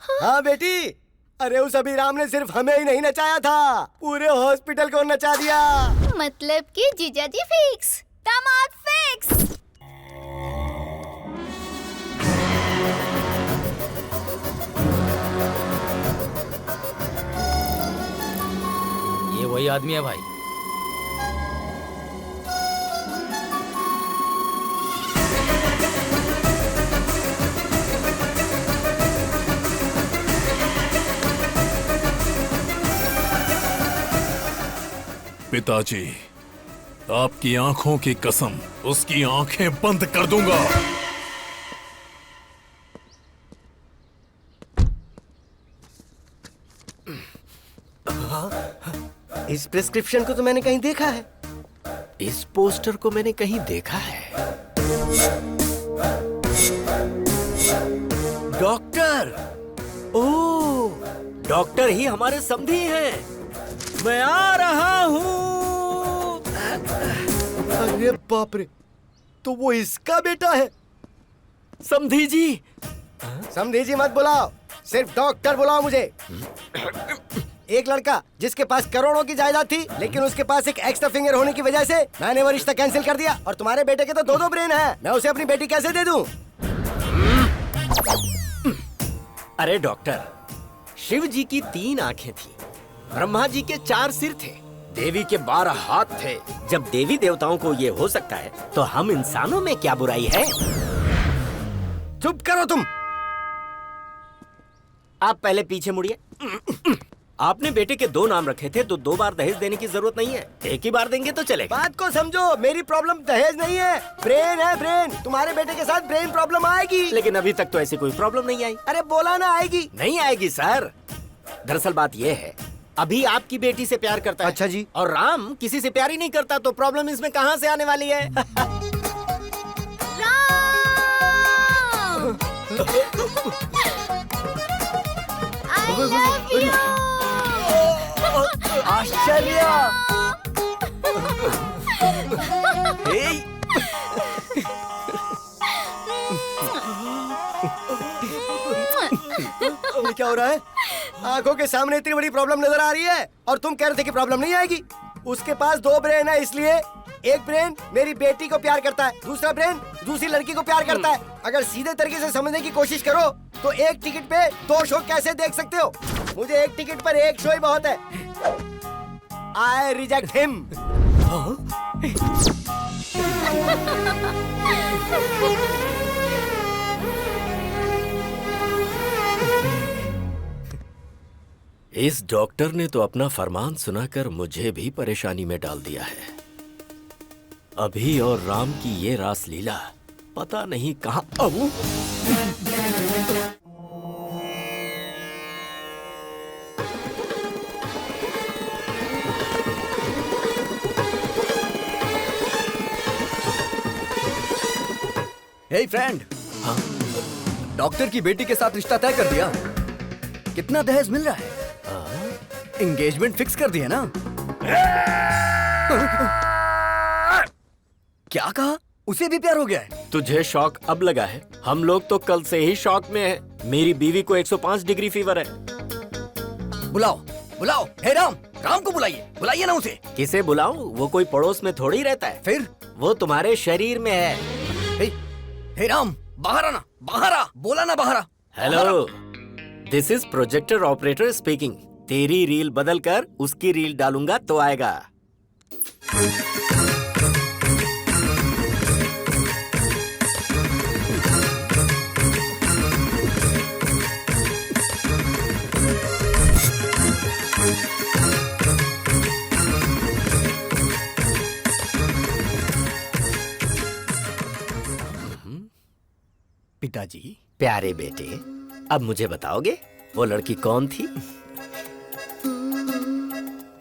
[SPEAKER 11] हाँ बेटी, अरे उस अभिराम ने सिर्फ हमें ही नहीं नचाया था, पूरे हॉस्पिटल को नचा दिया।
[SPEAKER 8] मतलब कि जीजाजी फिक्स, दामाद फिक्स।
[SPEAKER 12] ये वही आदमी है भाई।
[SPEAKER 9] पिताजी, आपकी आंखों की कसम, उसकी आंखें बंद कर दूंगा।
[SPEAKER 11] इस प्रिस्क्रिप्शन को तो मैंने कहीं देखा है।
[SPEAKER 6] इस पोस्टर को मैंने कहीं देखा है। डॉक्टर, ओह, डॉक्टर ही हमारे समधी हैं। मैं आ रहा हूँ।
[SPEAKER 11] अरे बाप रे, तो वो इसका बेटा है।
[SPEAKER 6] समधी जी।
[SPEAKER 11] समधी जी मत बुलाओ, सिर्फ डॉक्टर बुलाओ मुझे। एक लड़का जिसके पास करोड़ों की जायदाद थी, लेकिन उसके पास एक एक्स्ट्रा फिंगर होने की वजह से मैंने वो रिश्ता कैंसिल कर दिया। और तुम्हारे बेटे के तो 2-2 ब्रेन हैं। मैं उसे अपनी बेटी कैसे दे दूं?
[SPEAKER 6] अरे डॉक्टर, शिव जी की 3 आंखें थी, ब्रह्मा जी के 4 सिर थे, देवी के 12 हाथ थे। जब देवी देवताओं को ये हो सकता है, तो हम इंसानों में क्या बुराई है?
[SPEAKER 11] चुप करो तुम।
[SPEAKER 6] आप पहले पीछे मुड़िए। आपने बेटे के 2 नाम रखे थे, तो 2 बार दहेज देने की जरूरत नहीं है, एक ही बार देंगे तो चलेगा।
[SPEAKER 11] बात को समझो, मेरी प्रॉब्लम दहेज नहीं है, ब्रेन है ब्रेन। तुम्हारे बेटे के साथ ब्रेन प्रॉब्लम आएगी।
[SPEAKER 6] लेकिन अभी तक तो ऐसी कोई प्रॉब्लम नहीं आई।
[SPEAKER 11] अरे बोला ना आएगी।
[SPEAKER 6] नहीं आएगी सर। दरअसल बात यह है, अभी आपकी बेटी से प्यार करता है।
[SPEAKER 11] अच्छा जी।
[SPEAKER 6] और राम किसी से प्यार ही नहीं करता, तो प्रॉब्लम इसमें कहाँ से आने वाली है?
[SPEAKER 11] आश्चर्य। ये क्या हो रहा है? आंखों के सामने इतनी बड़ी प्रॉब्लम नजर आ रही है और तुम कह रहे थे कि प्रॉब्लम नहीं आएगी। उसके पास 2 ब्रेन है, इसलिए एक ब्रेन मेरी बेटी को प्यार करता है, दूसरा ब्रेन दूसरी लड़की को प्यार करता है। अगर सीधे तरीके से समझने की कोशिश करो तो एक टिकट पे 2 शो कैसे देख सकते हो? मुझे एक टिकट पर 1 शो ही बहुत है। I reject him.
[SPEAKER 6] इस डॉक्टर ने तो अपना फरमान सुनाकर मुझे भी परेशानी में डाल दिया है। अभी और राम की ये रास लीला पता नहीं कहाँ। अब
[SPEAKER 1] हे फ्रेंड, डॉक्टर की बेटी के साथ रिश्ता तय कर दिया। कितना दहेज मिल रहा है? एंगेजमेंट फिक्स कर दिया ना? क्या कहा? उसे भी प्यार हो गया है?
[SPEAKER 6] तुझे शॉक अब लगा है? हम लोग तो कल से ही शॉक में हैं। मेरी बीवी को 105 डिग्री फीवर है।
[SPEAKER 1] बुलाओ बुलाओ, हे राम, राम को बुलाइए, बुलाइए ना उसे।
[SPEAKER 6] किसे बुलाऊं? वो कोई पड़ोस में थोड़ी रहता है।
[SPEAKER 1] फिर
[SPEAKER 6] वो तुम्हारे शरीर में है।
[SPEAKER 1] हे राम, बाहर आना, बाहर आ, बोला ना बाहर आ।
[SPEAKER 6] Hello, this is projector operator speaking. तेरी रील बदल कर उसकी रील डालूंगा तो आएगा।
[SPEAKER 1] पिताजी।
[SPEAKER 6] प्यारे बेटे, अब मुझे बताओगे वो लड़की कौन थी?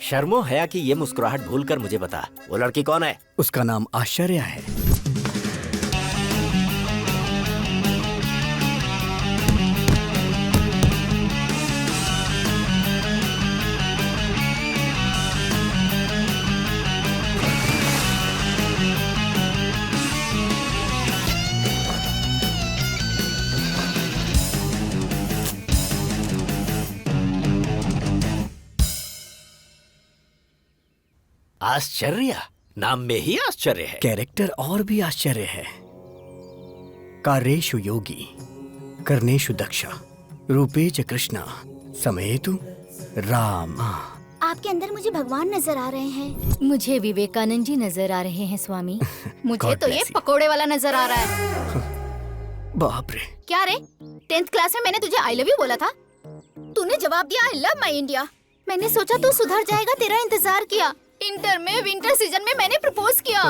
[SPEAKER 6] शर्मो हया की ये मुस्कुराहट भूलकर मुझे बता, वो लड़की कौन है?
[SPEAKER 1] उसका नाम आश्चर्य है।
[SPEAKER 6] आश्चर्य, नाम में ही आश्चर्य है।
[SPEAKER 1] कैरेक्टर और भी आश्चर्य है। कार्येषु योगी, कर्णेषु दक्षा, रूपेच कृष्णा, समेतु राम।
[SPEAKER 17] आपके अंदर मुझे भगवान नजर आ रहे हैं।
[SPEAKER 8] मुझे विवेकानंद जी नजर आ रहे हैं स्वामी।
[SPEAKER 16] मुझे
[SPEAKER 1] God
[SPEAKER 16] तो ये
[SPEAKER 1] bless you.
[SPEAKER 16] पकोड़े वाला नजर आ रहा है।
[SPEAKER 1] बाप रे।
[SPEAKER 16] क्या रे, 10th क्लास में मैंने तुझे आई लव यू बोला था, तूने जवाब दिया आई लव माई इंडिया। मैंने सोचा तू सुधर जाएगा, तेरा इंतजार किया। इंटर में विंटर सीजन में मैंने प्रपोज किया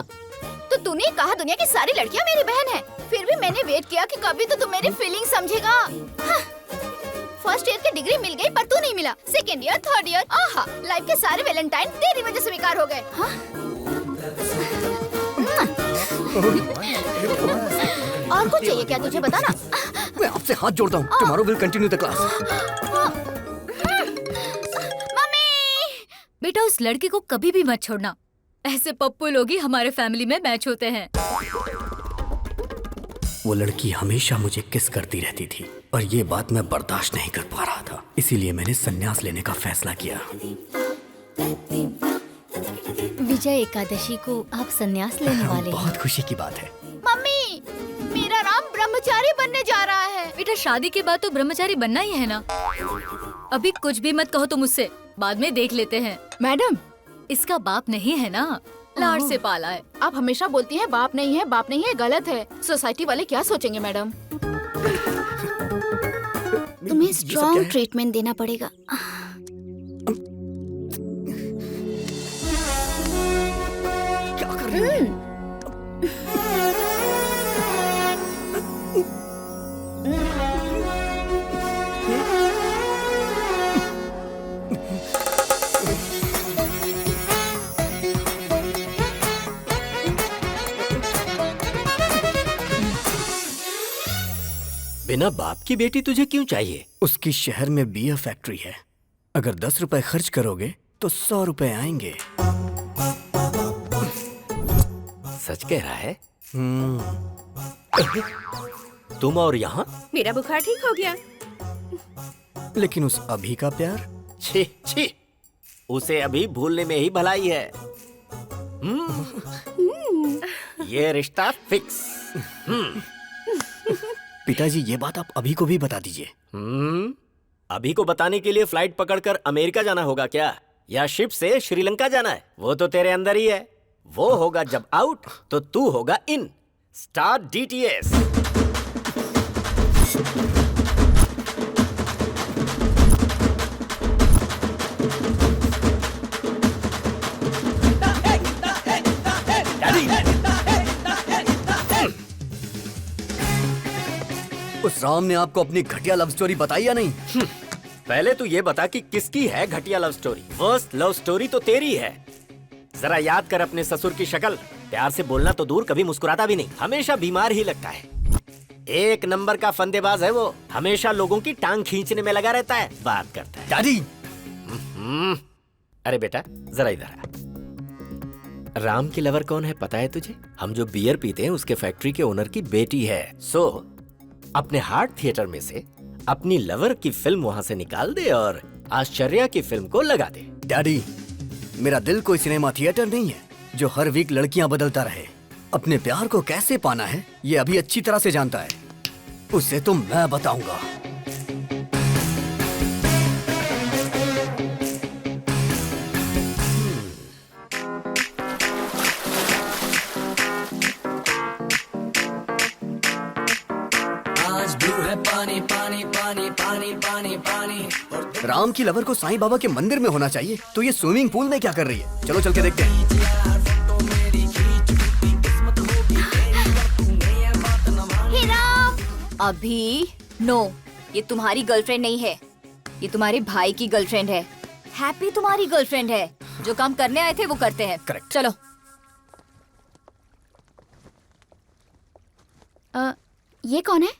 [SPEAKER 16] तो तूने कहा दुनिया की सारी लड़कियां मेरी बहन है। फिर भी मैंने वेट किया कि कभी तो तू मेरी फीलिंग समझेगा। फर्स्ट ईयर की डिग्री मिल गई पर तू नहीं मिला। सेकेंड ईयर, थर्ड ईयर, आहा, लाइफ के सारे वैलेंटाइन तेरी वजह से बेकार हो गए। और कुछ चाहिए क्या तुझे, बता ना।
[SPEAKER 1] मैं आपसे हाथ जोड़ता हूँ। Tomorrow will continue the class.
[SPEAKER 10] बेटा, उस लड़के को कभी भी मत छोड़ना। ऐसे पप्पू लोग ही हमारे फैमिली में मैच होते हैं।
[SPEAKER 1] वो लड़की हमेशा मुझे किस करती रहती थी और ये बात मैं बर्दाश्त नहीं कर पा रहा था। इसीलिए मैंने संन्यास लेने का फैसला किया।
[SPEAKER 7] विजय एकादशी को आप संन्यास लेने वाले हैं।
[SPEAKER 1] बहुत खुशी की बात है।
[SPEAKER 16] मम्मी, मेरा राम ब्रह्मचारी बनने जा रहा है।
[SPEAKER 10] बेटा, शादी के बाद तो ब्रह्मचारी बनना ही है ना। अभी कुछ भी मत कहो तुम मुझसे, बाद में देख लेते हैं।
[SPEAKER 16] मैडम,
[SPEAKER 10] इसका बाप नहीं है ना, लाड से पाला है।
[SPEAKER 16] आप हमेशा बोलती हैं बाप नहीं है, बाप नहीं है, गलत है। सोसाइटी वाले क्या सोचेंगे मैडम?
[SPEAKER 17] तुम्हें स्ट्रॉन्ग ट्रीटमेंट देना पड़ेगा।
[SPEAKER 1] क्या कर रही है?
[SPEAKER 6] बिना बाप की बेटी तुझे क्यों चाहिए?
[SPEAKER 1] उसकी शहर में बियर फैक्ट्री है। अगर 10 रुपए खर्च करोगे तो 100 रुपए आएंगे।
[SPEAKER 6] सच कह रहा है? तुम और यहाँ?
[SPEAKER 15] मेरा बुखार ठीक हो गया।
[SPEAKER 1] लेकिन उस अभी का प्यार?
[SPEAKER 6] छी छी, उसे अभी भूलने में ही भलाई है। ये रिश्ता फिक्स।
[SPEAKER 1] पिताजी, ये बात आप अभी को भी बता दीजिए।
[SPEAKER 6] अभी को बताने के लिए फ्लाइट पकड़कर अमेरिका जाना होगा क्या, या शिप से श्रीलंका जाना है? वो तो तेरे अंदर ही है। वो होगा जब आउट तो तू होगा इन। Start DTS।
[SPEAKER 1] राम ने आपको अपनी घटिया लव स्टोरी बताई या नहीं?
[SPEAKER 6] पहले तू ये बता कि किसकी है घटिया love story. Worst love story तो तेरी है। जरा याद कर अपने ससुर की शक्ल। प्यार से बोलना तो दूर, कभी मुस्कुराता भी नहीं, हमेशा बीमार ही लगता है। एक नंबर का फंदेबाज है वो, हमेशा लोगों की टांग खींचने में लगा रहता है, बात करता है।
[SPEAKER 1] दादी!
[SPEAKER 6] अरे बेटा जरा इधर आ। राम की लवर कौन है पता है तुझे? हम जो बियर पीते हैं उसके फैक्ट्री के ओनर की बेटी है। सो अपने हार्ट थिएटर में से अपनी लवर की फिल्म वहाँ से निकाल दे और आश्चर्या की फिल्म को लगा दे।
[SPEAKER 1] डैडी, मेरा दिल कोई सिनेमा थिएटर नहीं है जो हर वीक लड़कियां बदलता रहे। अपने प्यार को कैसे पाना है ये अभी अच्छी तरह से जानता है, उसे तो मैं बताऊंगा।
[SPEAKER 12] पानी पानी पानी पानी पानी पानी।
[SPEAKER 1] राम की लवर को साईं बाबा के मंदिर में होना चाहिए, तो ये स्विमिंग पूल में क्या कर रही है? चलो चल के देखते हैं।
[SPEAKER 8] हे राम! अभी नो, ये तुम्हारी गर्लफ्रेंड नहीं है, ये तुम्हारे भाई की गर्लफ्रेंड है। हैप्पी तुम्हारी गर्लफ्रेंड है। जो काम करने आए थे वो करते हैं।
[SPEAKER 1] करेक्ट।
[SPEAKER 8] चलो।
[SPEAKER 17] ये कौन है?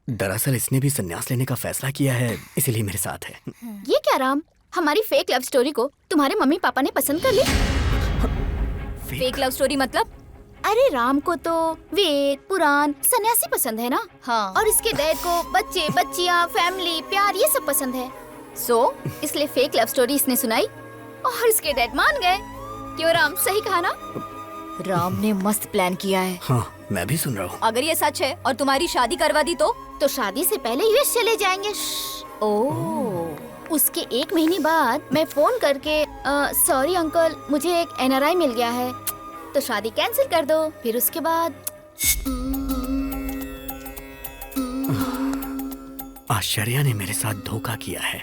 [SPEAKER 1] दरअसल इसने भी संन्यास लेने का फैसला किया है, इसीलिए मेरे साथ है।
[SPEAKER 17] ये क्या राम? हमारी फेक लव स्टोरी को तुम्हारे मम्मी पापा ने पसंद कर ली?
[SPEAKER 8] फेक लव स्टोरी मतलब?
[SPEAKER 17] अरे राम को तो वेद, पुराण, सन्यासी पसंद है ना?
[SPEAKER 8] हाँ।
[SPEAKER 17] और इसके डैड को बच्चे, बच्चियाँ, फैमिली, प्यार ये सब पसंद है। सो इसलिए फेक लव स्टोरी इसने सुनाई और इसके डैड मान गए। क्यों राम, सही कहा ना?
[SPEAKER 8] राम ने मस्त प्लान किया है।
[SPEAKER 1] हाँ, मैं भी सुन रहा हूँ।
[SPEAKER 8] अगर ये सच है और तुम्हारी शादी करवा दी तो
[SPEAKER 17] शादी से पहले यूएस चले जाएंगे। उसके 1 महीने बाद मैं फोन करके सॉरी अंकल, मुझे एक एनआरआई मिल गया है, तो शादी कैंसिल कर दो। फिर उसके बाद
[SPEAKER 1] आश्चर्या ने मेरे साथ धोखा किया है,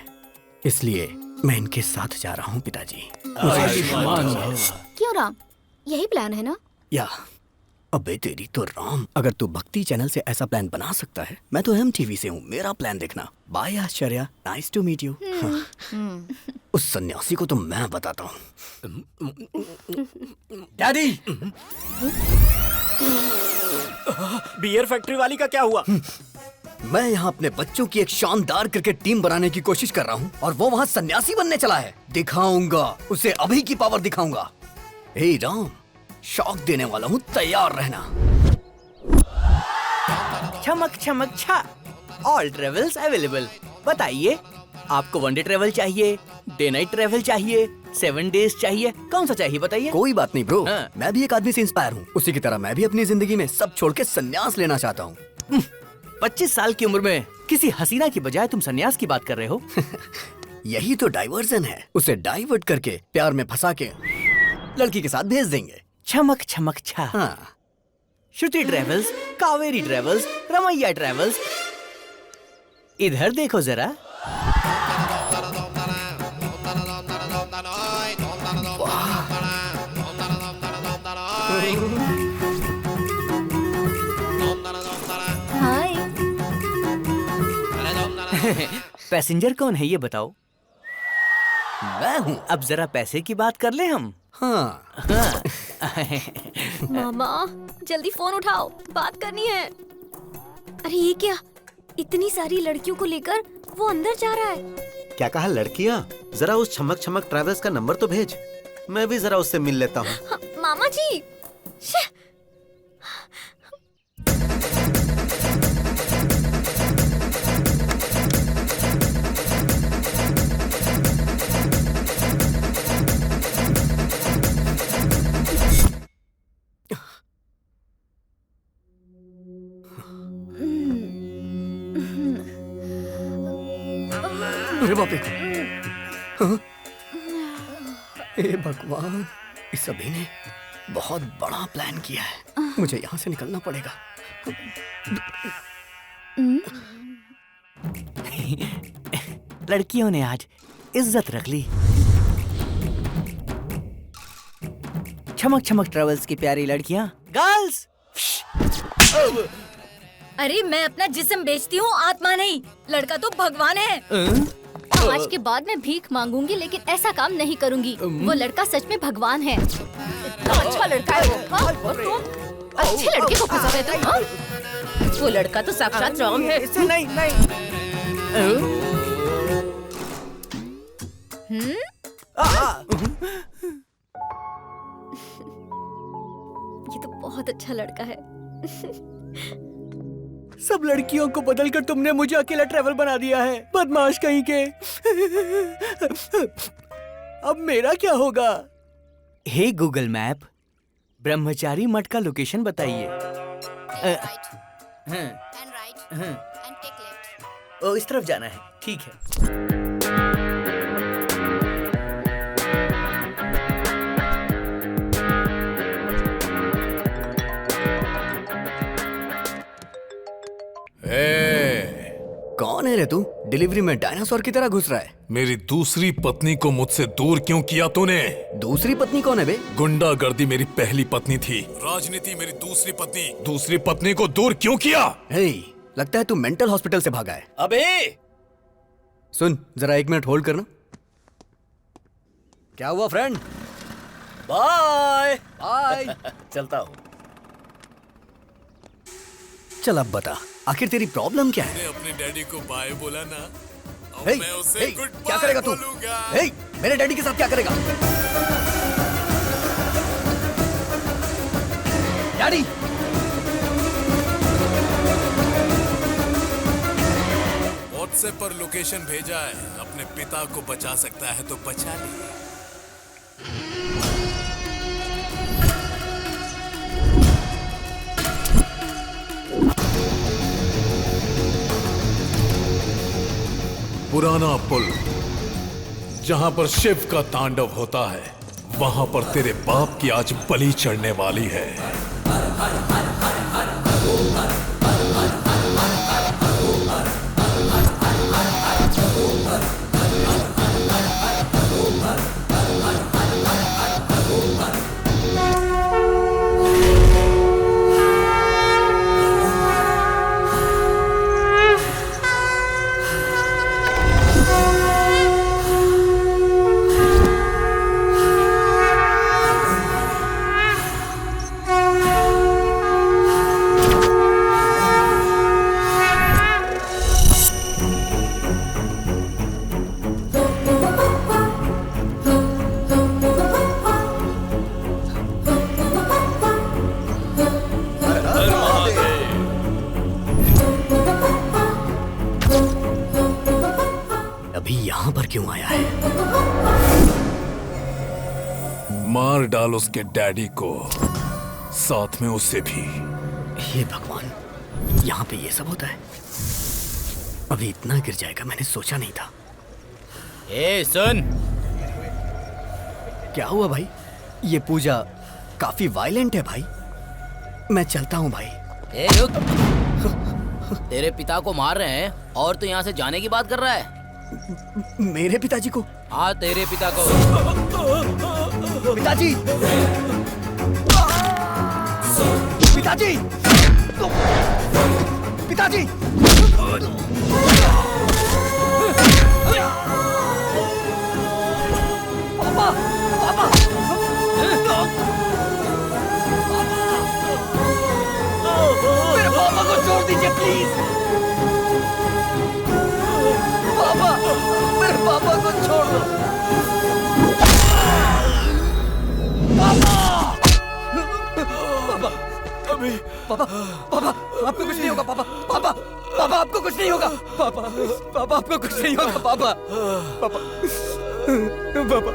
[SPEAKER 1] इसलिए मैं इनके साथ जा रहा हूँ पिताजी।
[SPEAKER 17] क्यों राम, यही प्लान है ना?
[SPEAKER 1] या अबे तेरी तो राम, अगर तू भक्ति चैनल से ऐसा प्लान बना सकता है, मैं तो MTV से हूँ, मेरा प्लान देखना। Bye Ashcharya, nice to meet you. उस सन्यासी को तो मैं बताता हूँ। डैडी!
[SPEAKER 6] बियर फैक्ट्री वाली का क्या हुआ?
[SPEAKER 1] मैं यहाँ अपने बच्चों की एक शानदार क्रिकेट टीम बनाने की कोशिश कर रहा हूँ और वो वहाँ सन्यासी बनने चला है। दिखाऊंगा उसे, अभी की पावर दिखाऊंगा। हे राम, शॉक देने वाला हूँ, तैयार रहना।
[SPEAKER 14] चमक चमक छा, ऑल ट्रेवल्स अवेलेबल। बताइए, आपको 1 डे ट्रेवल चाहिए, डे नाइट ट्रेवल चाहिए, 7 डेज चाहिए, कौन सा चाहिए बताइए?
[SPEAKER 1] कोई बात नहीं ब्रो, मैं भी एक आदमी से इंस्पायर हूँ। उसी की तरह मैं भी अपनी जिंदगी में सब छोड़ के संन्यास लेना चाहता हूँ।
[SPEAKER 14] 25 साल की उम्र में किसी हसीना की बजाय तुम संन्यास की बात कर रहे हो?
[SPEAKER 1] यही तो डाइवर्जन है, उसे डाइवर्ट करके प्यार में फंसा के लड़की के साथ भेज देंगे।
[SPEAKER 14] चमक चमक छा।
[SPEAKER 1] हाँ।
[SPEAKER 14] Shruti travels, Kaveri travels, Ramaiah travels, इधर देखो जरा।
[SPEAKER 8] हाय।
[SPEAKER 14] पैसेंजर कौन है ये बताओ?
[SPEAKER 1] मैं हूँ।
[SPEAKER 14] अब जरा पैसे की बात कर ले हम।
[SPEAKER 1] हाँ।
[SPEAKER 7] मामा जल्दी फोन उठाओ, बात करनी है। अरे ये क्या, इतनी सारी लड़कियों को लेकर वो अंदर जा रहा है।
[SPEAKER 4] क्या कहा लड़कियाँ? जरा उस छमक छमक ट्रैवल्स का नंबर तो भेज, मैं भी जरा उससे मिल लेता हूँ।
[SPEAKER 7] हाँ, मामा जी।
[SPEAKER 1] अरे बाप रे, हाँ? हे भगवान, इस सभी ने बहुत बड़ा प्लान किया है। मुझे यहाँ से निकलना पड़ेगा।
[SPEAKER 14] लड़कियों ने आज इज्जत रख ली। छमक छमक ट्रेवल्स की प्यारी लड़कियां, गर्ल्स।
[SPEAKER 10] अरे मैं अपना जिस्म बेचती हूँ, आत्मा नहीं। लड़का तो भगवान है।
[SPEAKER 16] आज के बाद मैं भीख मांगूंगी, लेकिन ऐसा काम नहीं करूंगी। वो लड़का सच में भगवान है। इतना अच्छा लड़का है वो। हाँ? और तुम अच्छे लड़के को फंसा गए तुम। हाँ?
[SPEAKER 15] वो लड़का तो साक्षात राम है।
[SPEAKER 14] इसे नहीं
[SPEAKER 7] ये तो बहुत अच्छा लड़का है।
[SPEAKER 14] सब लड़कियों को बदलकर तुमने मुझे अकेला ट्रैवल बना दिया है, बदमाश कहीं के। अब मेरा क्या होगा? हे गूगल मैप, ब्रह्मचारी मठ का लोकेशन बताइए। ओ, इस तरफ जाना है। ठीक है।
[SPEAKER 1] कौन है रे तू? डिलीवरी में डायनासोर की तरह घुस रहा है।
[SPEAKER 9] मेरी दूसरी पत्नी को मुझसे दूर क्यों किया तूने?
[SPEAKER 1] दूसरी पत्नी कौन है बे?
[SPEAKER 9] गुंडागर्दी मेरी पहली पत्नी थी, राजनीति मेरी दूसरी पत्नी। दूसरी पत्नी को दूर क्यों किया?
[SPEAKER 1] हे, लगता है तू मेंटल हॉस्पिटल से भागा है।
[SPEAKER 14] अबे
[SPEAKER 1] सुन, जरा 1 मिनट होल्ड करना। क्या हुआ फ्रेंड?
[SPEAKER 14] Bye
[SPEAKER 1] bye.
[SPEAKER 6] चलता हूँ।
[SPEAKER 1] चल अब बता, आखिर तेरी प्रॉब्लम क्या है?
[SPEAKER 9] अपने डैडी को बाय बोला ना, अब
[SPEAKER 1] हे,
[SPEAKER 9] मैं उसे
[SPEAKER 1] हे,
[SPEAKER 9] गुड
[SPEAKER 1] क्या करेगा तू? हे, मेरे डैडी के साथ क्या करेगा? डैडी!
[SPEAKER 9] व्हाट्सएप पर लोकेशन भेजा है, अपने पिता को बचा सकता है तो बचा ले। पुराना पुल, जहां पर शिव का तांडव होता है, वहां पर तेरे बाप की आज बलि चढ़ने वाली है।
[SPEAKER 1] क्यों आया है?
[SPEAKER 9] मार डाल उसके डैडी को, साथ में उसे भी।
[SPEAKER 1] हे भगवान, यहाँ पे ये सब होता है? अभी इतना गिर जाएगा मैंने सोचा नहीं था।
[SPEAKER 5] ए सुन,
[SPEAKER 1] क्या हुआ भाई? ये पूजा काफी वायलेंट है भाई। मैं चलता हूँ भाई।
[SPEAKER 12] ए रुक, तेरे पिता को मार रहे हैं और तू यहाँ से जाने की बात कर रहा है?
[SPEAKER 1] मेरे पिताजी को?
[SPEAKER 12] हाँ तेरे पिता को।
[SPEAKER 1] पिताजी! पिताजी! पिताजी! पापा! पापा! मेरे पापा को छोड़ दीजिए प्लीज। पापा, मेरे पापा को छोड़ दो। पापा! पापा! अभी पापा, पापा, आपको कुछ नहीं होगा पापा। पापा, पापा आपको कुछ नहीं होगा। पापा, पापा आपको कुछ नहीं होगा पापा। पापा, पापा।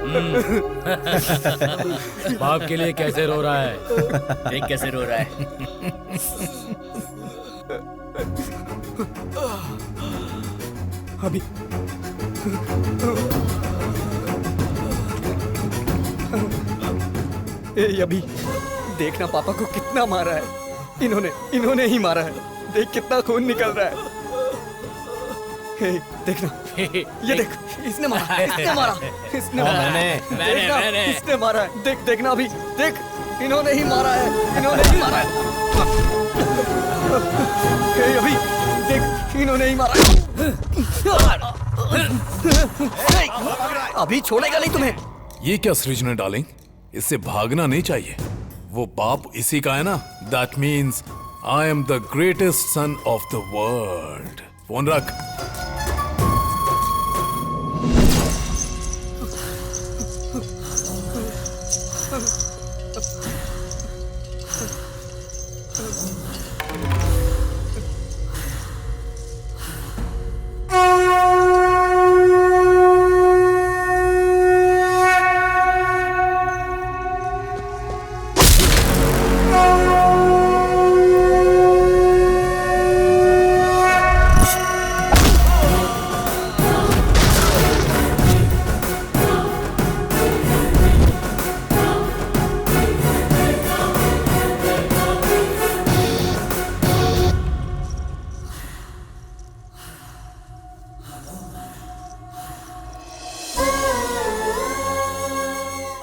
[SPEAKER 3] बाप के लिए कैसे रो रहा है?
[SPEAKER 12] देख कैसे रो रहा है।
[SPEAKER 1] अभी अभी देखना पापा को कितना मारा है। इन्होंने ही मारा है। देख कितना खून निकल रहा है। हे, देखना, ये देख, इसने मारा, इसने मारा, इसने मारा।
[SPEAKER 12] मैंने
[SPEAKER 1] इसने मारा है। देख, देखना अभी, देख, इन्होंने ही मारा है, इन्होंने ही मारा है। अभी देख, इन्होंने ही मारा। अभी छोड़ेगा नहीं तुम्हें।
[SPEAKER 9] ये क्या सृजना डार्लिंग, इससे भागना नहीं चाहिए। वो बाप इसी का है ना। That means I am the greatest son of the world. Phone रख।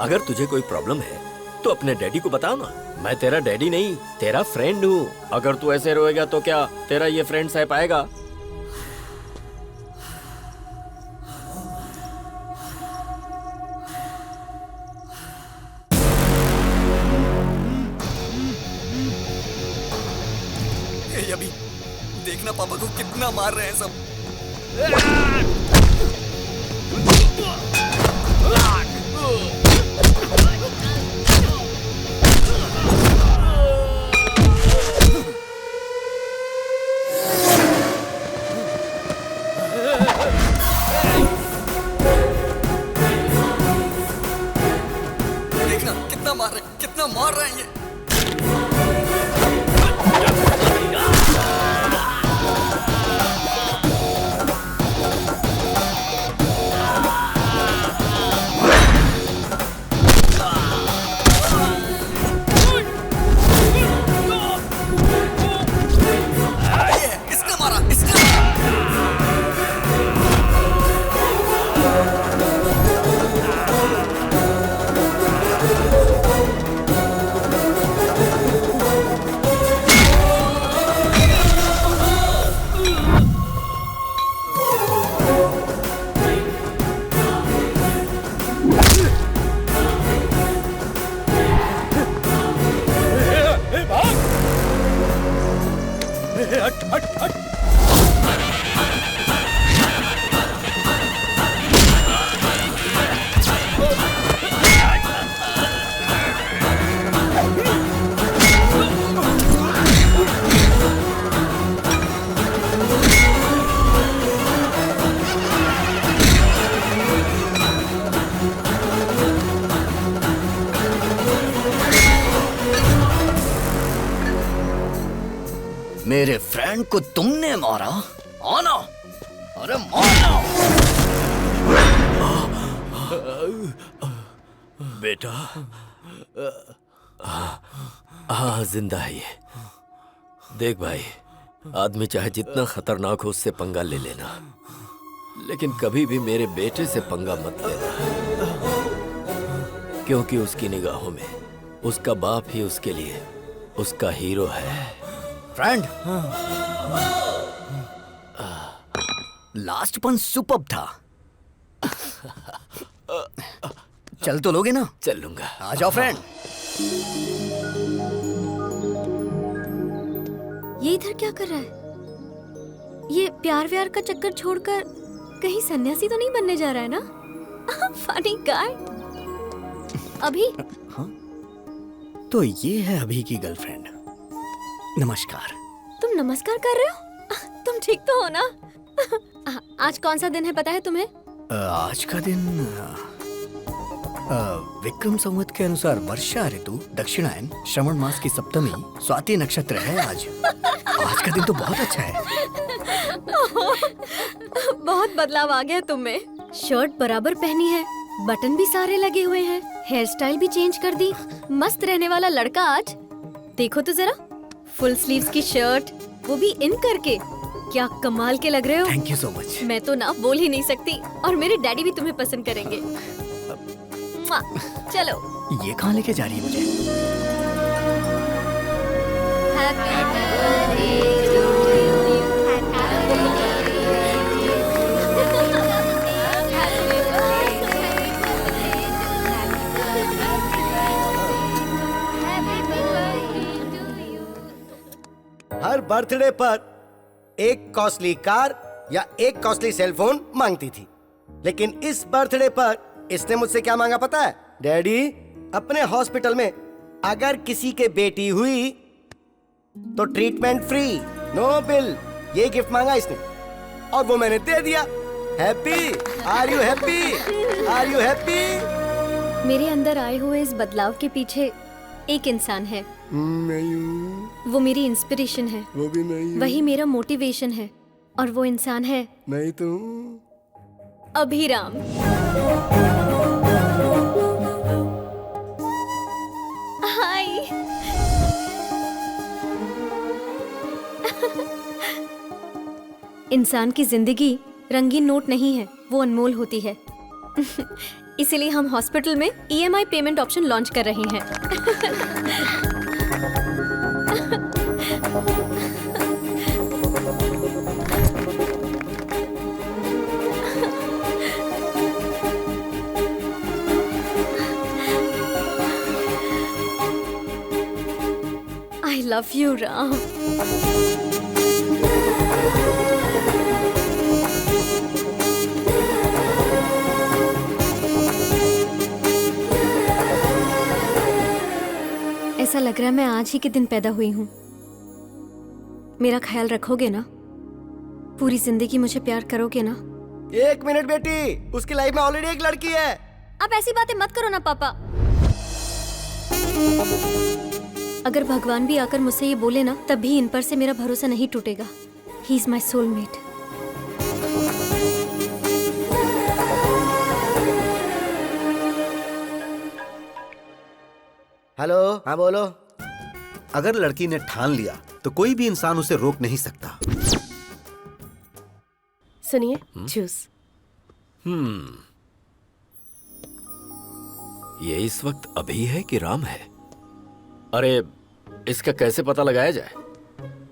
[SPEAKER 6] अगर तुझे कोई प्रॉब्लम है तो अपने डैडी को बताओ ना। मैं तेरा डैडी नहीं, तेरा फ्रेंड हूँ। अगर तू ऐसे रोएगा तो क्या तेरा ये फ्रेंड सह पाएगा?
[SPEAKER 1] अभी देखना पापा को कितना मार रहे हैं सब। देखना कितना मार रहे हैं ये। मेरे फ्रेंड को तुमने मारा? आना, अरे मारना।
[SPEAKER 6] बेटा, हाँ जिंदा है ये। देख भाई, आदमी चाहे जितना खतरनाक हो उससे पंगा ले लेना, लेकिन कभी भी मेरे बेटे से पंगा मत लेना, क्योंकि उसकी निगाहों में उसका बाप ही उसके लिए उसका हीरो है।
[SPEAKER 1] फ्रेंड, लास्ट पंच सुपर्ब था। चल तो लोगे ना?
[SPEAKER 6] चल लूंगा।
[SPEAKER 1] आ जाओ फ्रेंड।
[SPEAKER 7] ये इधर क्या कर रहा है? ये प्यार व्यार का चक्कर छोड़कर कहीं सन्यासी तो नहीं बनने जा रहा है ना? Funny guy. अभी?
[SPEAKER 1] हाँ? तो ये है अभी की गर्लफ्रेंड। नमस्कार।
[SPEAKER 7] तुम नमस्कार कर रहे हो? तुम ठीक तो हो ना? आज कौन सा दिन है पता है तुम्हें?
[SPEAKER 1] आज का दिन विक्रम संवत के अनुसार वर्षा ऋतु, दक्षिणायन, श्रवण मास की सप्तमी, स्वाति नक्षत्र है आज। आज का दिन तो बहुत अच्छा है।
[SPEAKER 7] बहुत बदलाव आ गया तुम में। शर्ट बराबर पहनी है, बटन भी सारे लगे हुए हैं, हेयर स्टाइल भी चेंज कर दी। मस्त रहने वाला लड़का आज। देखो तो जरा, फुल स्लीव्स की शर्ट, वो भी इन करके। क्या कमाल के लग रहे हो।
[SPEAKER 1] Thank you so much.
[SPEAKER 7] मैं तो ना बोल ही नहीं सकती, और मेरे डैडी भी तुम्हें पसंद करेंगे। चलो।
[SPEAKER 1] ये कहाँ लेके जा रही है मुझे?
[SPEAKER 11] हर बर्थडे पर एक कॉस्टली कार या एक कॉस्टली सेलफोन मांगती थी, लेकिन इस बर्थडे पर इसने मुझसे क्या मांगा पता है? डैडी, अपने हॉस्पिटल में अगर किसी के बेटी हुई तो ट्रीटमेंट फ्री, नो बिल, ये गिफ्ट मांगा इसने और वो मैंने दे दिया। Happy? Are you happy? Are you happy?
[SPEAKER 7] मेरे अंदर आए हुए इस बदलाव के पीछे एक इंसान है।
[SPEAKER 11] मैं हूँ।
[SPEAKER 7] वो मेरी इंस्पिरेशन है,
[SPEAKER 11] वो भी मैं हूँ।
[SPEAKER 7] वही मेरा मोटिवेशन है, और वो इंसान है
[SPEAKER 11] मैं तो हूँ।
[SPEAKER 7] अभिराम। हाय। इंसान की जिंदगी रंगीन नोट नहीं है, वो अनमोल होती है। इसीलिए हम हॉस्पिटल में EMI पेमेंट ऑप्शन लॉन्च कर रहे हैं। I love you, Ram. ऐसा लग रहा है मैं आज ही के दिन पैदा हुई हूँ। मेरा ख्याल रखोगे ना? पूरी जिंदगी मुझे प्यार करोगे ना?
[SPEAKER 11] एक मिनट बेटी, उसकी लाइफ में ऑलरेडी एक लड़की है।
[SPEAKER 7] आप ऐसी बातें मत करो ना पापा। अगर भगवान भी आकर मुझसे ये बोले ना, तब भी इन पर से मेरा भरोसा नहीं टूटेगा। He is my soulmate.
[SPEAKER 11] Hello, हाँ बोलो।
[SPEAKER 4] अगर लड़की ने ठान लिया तो कोई भी इंसान उसे रोक नहीं सकता।
[SPEAKER 15] सुनिए, जूस।
[SPEAKER 6] ये इस वक्त अभी है कि राम है? अरे, इसका कैसे पता लगाया जाए?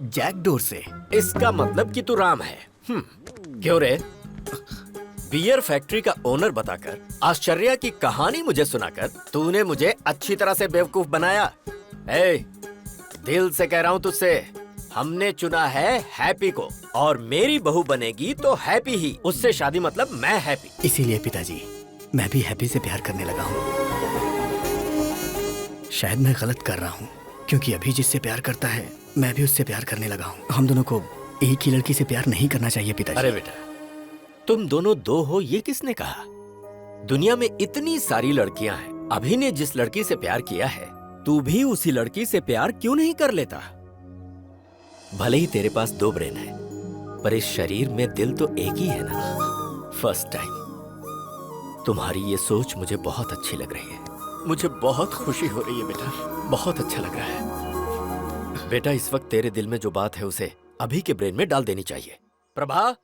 [SPEAKER 1] जैकडोर से।
[SPEAKER 6] इसका मतलब कि तू राम है। क्यों रे? बियर फैक्ट्री का ओनर बताकर, आश्चर्य की कहानी मुझे सुनाकर तूने मुझे अच्छी तरह से बेवकूफ बनाया। ए, दिल से कह रहा हूँ तुझसे, हमने चुना है हैप्पी को, और मेरी बहू बनेगी तो हैप्पी ही। उससे शादी मतलब मैं हैप्पी।
[SPEAKER 1] इसीलिए पिताजी, मैं भी हैप्पी से प्यार करने लगा हूँ। शायद मैं गलत कर रहा हूँ, क्योंकि अभी जिससे प्यार करता है मैं भी उससे प्यार करने लगा हूँ। हम दोनों को एक ही लड़की से प्यार नहीं करना चाहिए पिताजी।
[SPEAKER 6] अरे बेटा, तुम दोनों दो हो ये किसने कहा? दुनिया में इतनी सारी लड़कियां हैं। अभी ने जिस लड़की से प्यार किया है, तू भी उसी लड़की से प्यार क्यों नहीं कर लेता? भले ही तेरे पास दो ब्रेन है, पर इस शरीर में दिल तो एक ही है ना। फर्स्ट टाइम तुम्हारी ये सोच मुझे बहुत अच्छी लग रही है। मुझे बहुत खुशी हो रही है बेटा, बहुत अच्छा लग रहा है। बेटा, इस वक्त तेरे दिल में जो बात है उसे अभी के ब्रेन में डाल देनी चाहिए। प्रभा,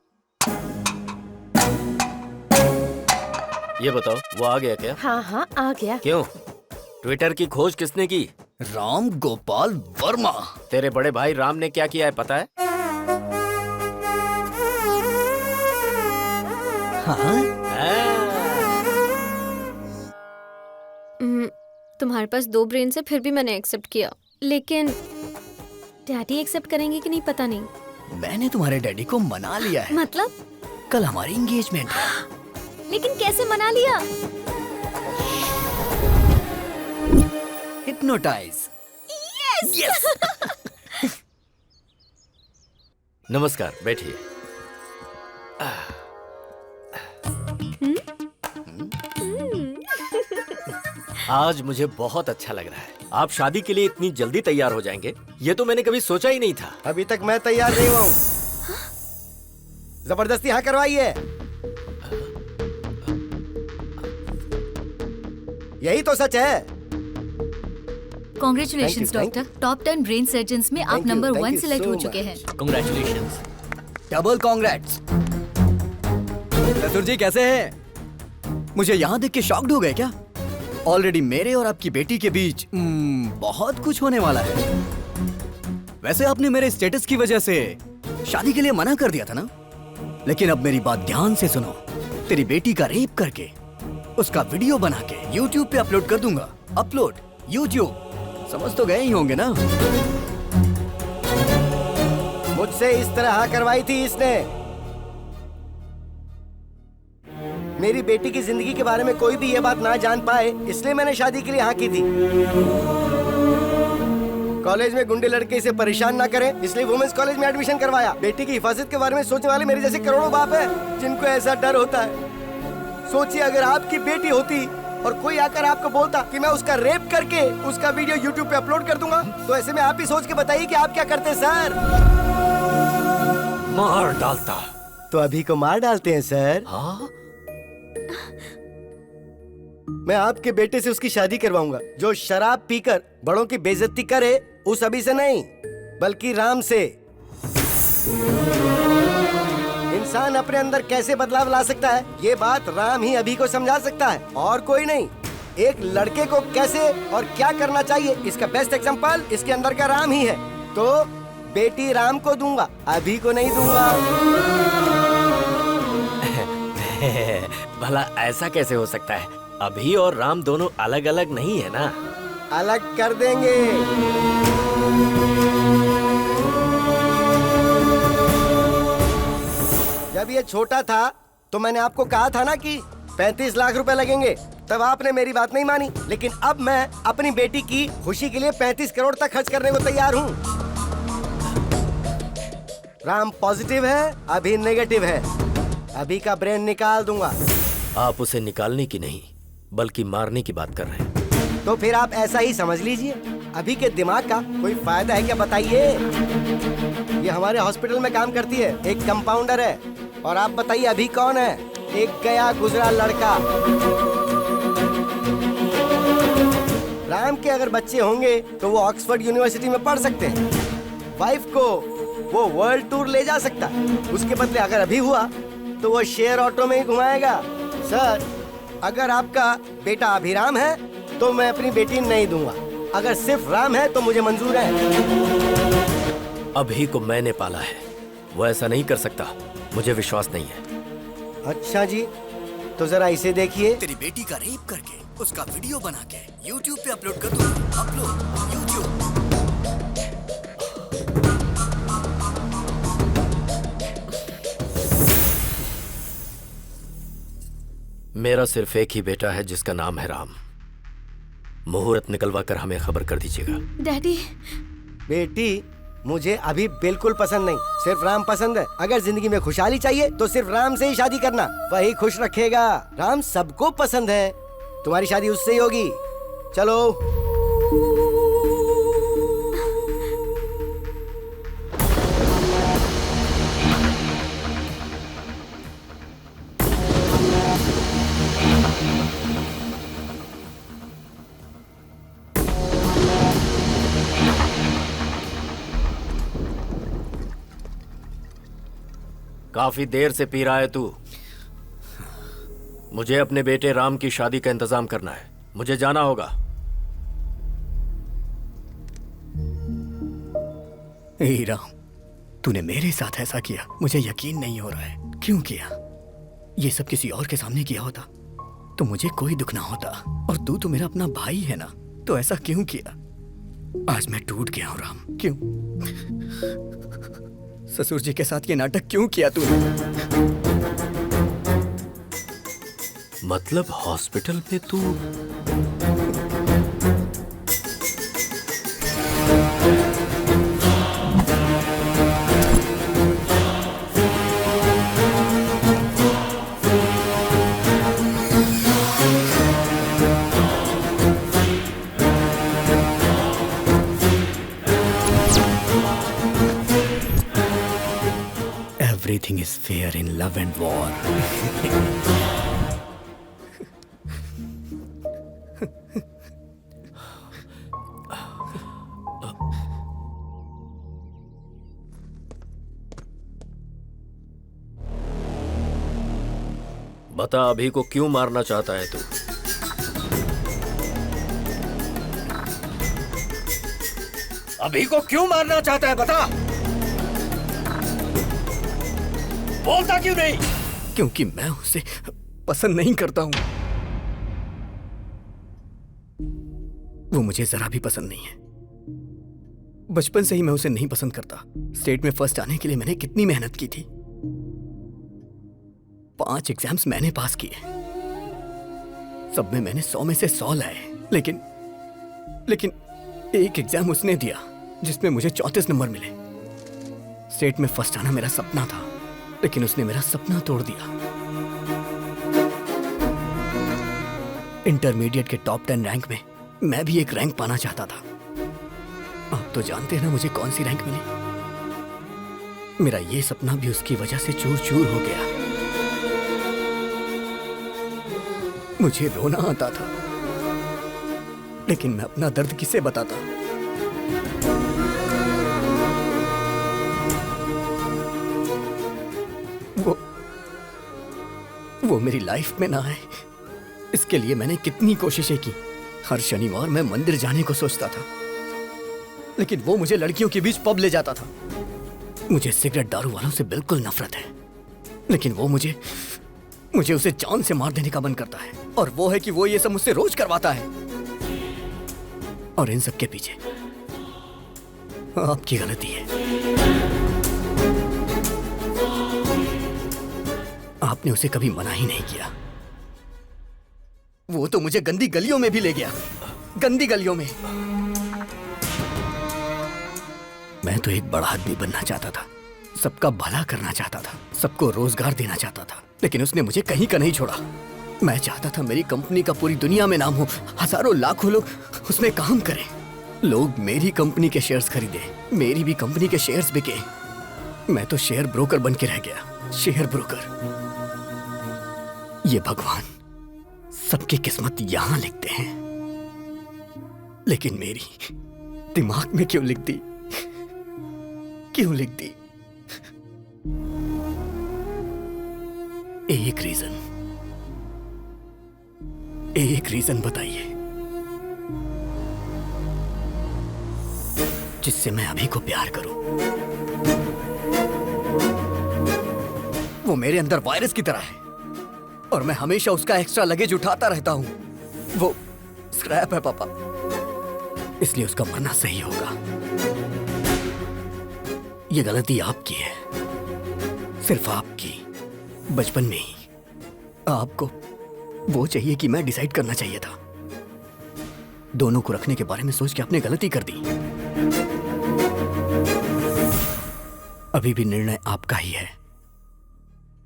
[SPEAKER 6] ये बताओ, वो आ गया क्या?
[SPEAKER 15] हाँ हाँ, आ गया।
[SPEAKER 6] क्यों? ट्विटर की खोज किसने की?
[SPEAKER 1] राम गोपाल वर्मा।
[SPEAKER 6] तेरे बड़े भाई राम ने क्या किया है पता है?
[SPEAKER 7] तुम्हारे पास दो ब्रेन से फिर भी मैंने एक्सेप्ट किया, लेकिन डैडी एक्सेप्ट करेंगे कि नहीं पता नहीं।
[SPEAKER 1] मैंने तुम्हारे डैडी को मना लिया है।
[SPEAKER 7] मतलब?
[SPEAKER 1] कल हमारी एंगेजमेंट है।
[SPEAKER 7] लेकिन कैसे मना लिया?
[SPEAKER 1] हिप्नोटाइज।
[SPEAKER 7] यस।
[SPEAKER 6] नमस्कार, बैठिए। आज मुझे बहुत अच्छा लग रहा है। आप शादी के लिए इतनी जल्दी तैयार हो जाएंगे, ये तो मैंने कभी सोचा ही नहीं था।
[SPEAKER 11] अभी तक मैं तैयार नहीं हुआ हूँ। जबरदस्ती हाँ करवाइए। यही तो सच है।
[SPEAKER 10] Congratulations doctor, top 10 brain surgeons में आप नंबर 1 सिलेक्ट हो चुके हैं।
[SPEAKER 6] कांग्रेचुलेशंस।
[SPEAKER 1] Double congrats. चतुर जी कैसे हैं? मुझे यहाँ देख के शॉक्ड हो गए क्या? ऑलरेडी मेरे और आपकी बेटी के बीच बहुत कुछ होने वाला है। वैसे आपने मेरे स्टेटस की वजह से शादी के लिए मना कर दिया था ना, लेकिन अब मेरी बात ध्यान से सुनो। तेरी बेटी का रेप करके उसका वीडियो बना के YouTube पे अपलोड कर दूंगा। अपलोड YouTube, समझ तो गए ही होंगे ना।
[SPEAKER 11] मुझसे इस तरह हाँ करवाई थी इसने। मेरी बेटी की जिंदगी के बारे में कोई भी ये बात ना जान पाए, इसलिए मैंने शादी के लिए हाँ की थी। कॉलेज में गुंडे लड़के इसे परेशान ना करें, इसलिए वुमेन्स कॉलेज में एडमिशन करवाया। बेटी की हिफाजत के बारे में सोचने वाले मेरे जैसे करोड़ों बाप हैं जिनको ऐसा डर होता है। सोचिए अगर आपकी बेटी होती और कोई आकर आपको बोलता कि मैं उसका रेप करके उसका वीडियो YouTube पे अपलोड कर दूंगा, तो ऐसे में आप ही सोच के बताइए कि आप क्या करते सर?
[SPEAKER 6] मार डालता।
[SPEAKER 11] तो अभी को मार डालते हैं सर?
[SPEAKER 6] हाँ?
[SPEAKER 11] मैं आपके बेटे से उसकी शादी करवाऊंगा जो शराब पीकर बड़ों की बेइज्जती करे, उस अभी से नहीं बल्कि राम से। इंसान अपने अंदर कैसे बदलाव ला सकता है, ये बात राम ही अभी को समझा सकता है और कोई नहीं। एक लड़के को कैसे और क्या करना चाहिए, इसका बेस्ट एग्जांपल इसके अंदर का राम ही है। तो बेटी राम को दूंगा, अभी को नहीं दूंगा।
[SPEAKER 6] भला ऐसा कैसे हो सकता है? अभी और राम दोनों अलग अलग नहीं है ना?
[SPEAKER 11] अलग कर देंगे। जब ये छोटा था तो मैंने आपको कहा था ना कि 35 लाख रुपए लगेंगे, तब आपने मेरी बात नहीं मानी। लेकिन अब मैं अपनी बेटी की खुशी के लिए 35 करोड़ तक खर्च करने को तैयार हूँ। राम पॉजिटिव है, अभी नेगेटिव है। अभी का ब्रेन निकाल दूंगा।
[SPEAKER 6] आप उसे निकालने की नहीं बल्कि मारने की बात कर रहे हैं।
[SPEAKER 11] तो फिर आप ऐसा ही समझ लीजिए। अभी के दिमाग का कोई फायदा है क्या बताइए? ये हमारे हॉस्पिटल में काम करती है, एक कंपाउंडर है। और आप बताइए अभी कौन है? एक गया गुजरा लड़का। राम के अगर बच्चे होंगे तो वो ऑक्सफोर्ड यूनिवर्सिटी में पढ़ सकते हैं। वाइफ को वो वर्ल्ड टूर ले जा सकता है। उसके बदले अगर अभी हुआ तो वो शेयर ऑटो में ही घुमाएगा। सर, अगर आपका बेटा अभिराम है तो मैं अपनी बेटी नहीं दूंगा। अगर सिर्फ राम है तो मुझे मंजूर है।
[SPEAKER 6] अभी को मैंने पाला है, वो ऐसा नहीं कर सकता। मुझे विश्वास नहीं है।
[SPEAKER 11] अच्छा जी, तो जरा इसे देखिए।
[SPEAKER 1] तेरी बेटी का रेप करके उसका वीडियो बना के YouTube पे अपलोड कर दूंगा। Upload YouTube।
[SPEAKER 6] मेरा सिर्फ एक ही बेटा है जिसका नाम है राम। मुहूर्त निकलवा कर हमें खबर कर दीजिएगा।
[SPEAKER 7] डैडी।
[SPEAKER 11] बेटी, मुझे अभी बिल्कुल पसंद नहीं, सिर्फ राम पसंद है। अगर जिंदगी में खुशहाली चाहिए तो सिर्फ राम से ही शादी करना, वही खुश रखेगा। राम सबको पसंद है, तुम्हारी शादी उससे ही होगी। चलो।
[SPEAKER 6] काफी देर से पी रहा है तू। मुझे अपने बेटे राम की शादी का इंतजाम करना है। मुझे जाना होगा।
[SPEAKER 1] ए राम, तूने मेरे साथ ऐसा किया, मुझे यकीन नहीं हो रहा है। क्यों किया? ये सब किसी और के सामने किया होता तो मुझे कोई दुख ना होता। और तू तो मेरा अपना भाई है ना, तो ऐसा क्यों किया? आज मैं टूट गया हूं राम। क्यों? ससुर जी के साथ ये नाटक क्यों किया तूने?
[SPEAKER 6] मतलब हॉस्पिटल में तू?
[SPEAKER 1] Everything is fair in love and war.
[SPEAKER 6] बता अभी को क्यों मारना चाहता है तू?
[SPEAKER 1] अभी को क्यों मारना चाहता है बता। बोलता क्यों नहीं? क्योंकि मैं उसे पसंद नहीं करता हूं। वो मुझे जरा भी पसंद नहीं है। बचपन से ही मैं उसे नहीं पसंद करता। स्टेट में फर्स्ट आने के लिए मैंने कितनी मेहनत की थी। 5 एग्जाम्स मैंने पास किए, सब में मैंने 100 में से 100 लाए। लेकिन एक एग्जाम उसने दिया जिसमें मुझे 34 नंबर मिले। स्टेट में फर्स्ट आना मेरा सपना था, लेकिन उसने मेरा सपना तोड़ दिया। इंटरमीडिएट के टॉप 10 रैंक में मैं भी एक रैंक पाना चाहता था। आप तो जानते हैं ना मुझे कौन सी रैंक मिली। मेरा ये सपना भी उसकी वजह से चूर चूर हो गया। मुझे रोना आता था, लेकिन मैं अपना दर्द किसे बताता। वो मेरी लाइफ में ना आए, इसके लिए मैंने कितनी कोशिशें की। हर शनिवार मैं मंदिर जाने को सोचता था, लेकिन वो मुझे लड़कियों के बीच पब ले जाता था। मुझे सिगरेट दारू वालों से बिल्कुल नफरत है, लेकिन वो मुझे उसे जान से मार देने का मन करता है। और वो है कि वो ये सब मुझसे रोज करवाता है। और इन सब के पीछे आपकी गलती है। आपने उसे कभी मना ही नहीं किया। वो तो मुझे गंदी गलियों में भी ले गया, गंदी गलियों में। मैं तो एक बड़ा आदमी बनना चाहता था, सबका भला करना चाहता था, सबको रोजगार देना चाहता था, लेकिन उसने मुझे कहीं का नहीं छोड़ा। मैं चाहता था मेरी कंपनी का पूरी दुनिया में नाम हो, हजारों लाखों लोग उसमें काम करें। लोग मेरी कंपनी के शेयर्स खरीदे, मेरी भी कंपनी के शेयर्स बिके। मैं तो शेयर ब्रोकर बन के रह गया, शेयर ब्रोकर। ये भगवान सबकी किस्मत यहां लिखते हैं, लेकिन मेरी दिमाग में क्यों लिख दी? क्यों लिख दी? एक रीजन बताइए जिससे मैं अभी को प्यार करूं। वो मेरे अंदर वायरस की तरह है और मैं हमेशा उसका एक्स्ट्रा लगेज उठाता रहता हूं। वो स्क्रैप है पापा, इसलिए उसका मरना सही होगा। ये गलती आपकी है, सिर्फ आपकी। बचपन में ही आपको वो चाहिए कि मैं डिसाइड करना चाहिए था। दोनों को रखने के बारे में सोच के आपने गलती कर दी। अभी भी निर्णय आपका ही है।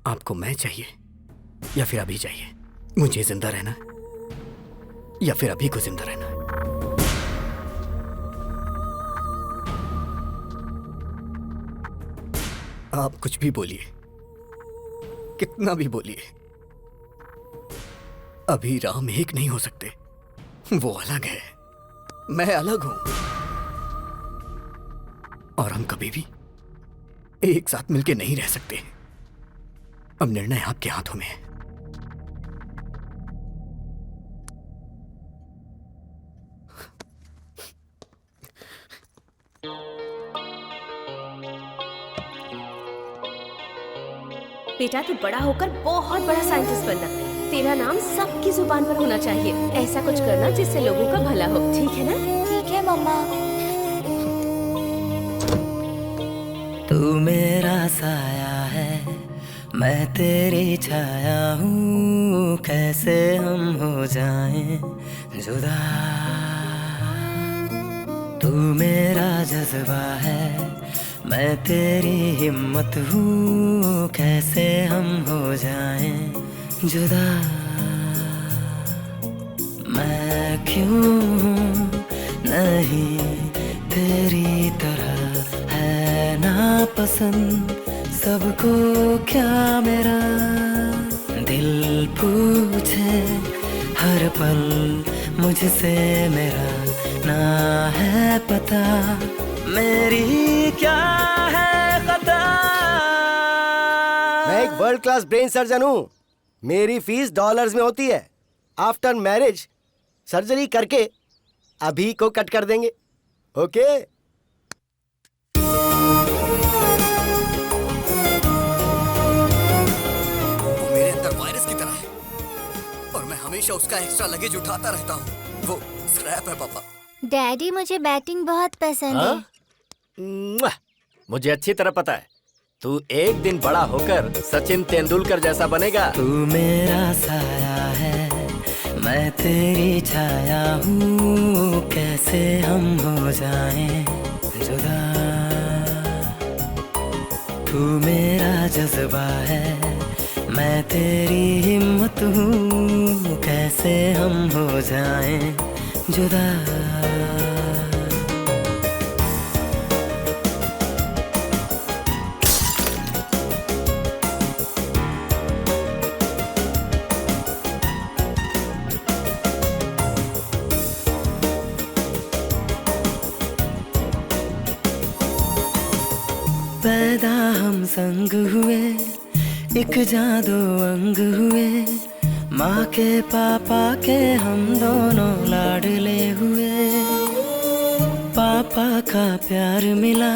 [SPEAKER 1] आपको मैं चाहिए या फिर अभी चाहिए? मुझे जिंदा रहना या फिर अभी को जिंदा रहना? आप कुछ भी बोलिए, कितना भी बोलिए, अभी राम एक नहीं हो सकते। वो अलग है, मैं अलग हूं, और हम कभी भी एक साथ मिलके नहीं रह सकते। अब निर्णय आपके हाथों में है।
[SPEAKER 15] बेटा तू बड़ा होकर बहुत बड़ा साइंटिस्ट बनना। तेरा नाम सबकी जुबान पर होना चाहिए। ऐसा कुछ करना जिससे लोगों का भला हो, ठीक है ना?
[SPEAKER 18] ठीक है मम्मा।
[SPEAKER 19] तू मेरा साया है, मैं तेरी छाया हूँ, कैसे हम हो जाएं जुदा। तू मेरा जज्बा है, मैं तेरी हिम्मत हूँ, कैसे हम हो जाएं जुदा। मैं क्यों नहीं तेरी तरह है नापसंद, सबको क्या मेरा दिल पूछे हर पल मुझसे, मेरा ना है पता मेरी क्या है खता।
[SPEAKER 11] मैं एक वर्ल्ड क्लास ब्रेन सर्जन हूँ। मेरी फीस डॉलर्स में होती है। आफ्टर मैरिज सर्जरी करके अभी को कट कर देंगे। ओके?
[SPEAKER 1] हमेशा उसका एक्स्ट्रा लगेज उठाता रहता हूँ। वो स्क्रैप है पापा।
[SPEAKER 17] डैडी मुझे बैटिंग बहुत पसंद है।
[SPEAKER 6] मुआ! मुझे अच्छी तरह पता है तू एक दिन बड़ा होकर सचिन तेंदुलकर जैसा बनेगा।
[SPEAKER 19] तू मेरा साया है, मैं तेरी छाया हूँ, कैसे हम हो जाएं जुदा। तू मेरा जज्बा है, मैं तेरी हिम्मत हूँ, कैसे हम हो जाएं जुदा। पैदा हम संग हुए, एक जादू अंग हुए, माँ के पापा के हम दोनों लाडले हुए। पापा का प्यार मिला,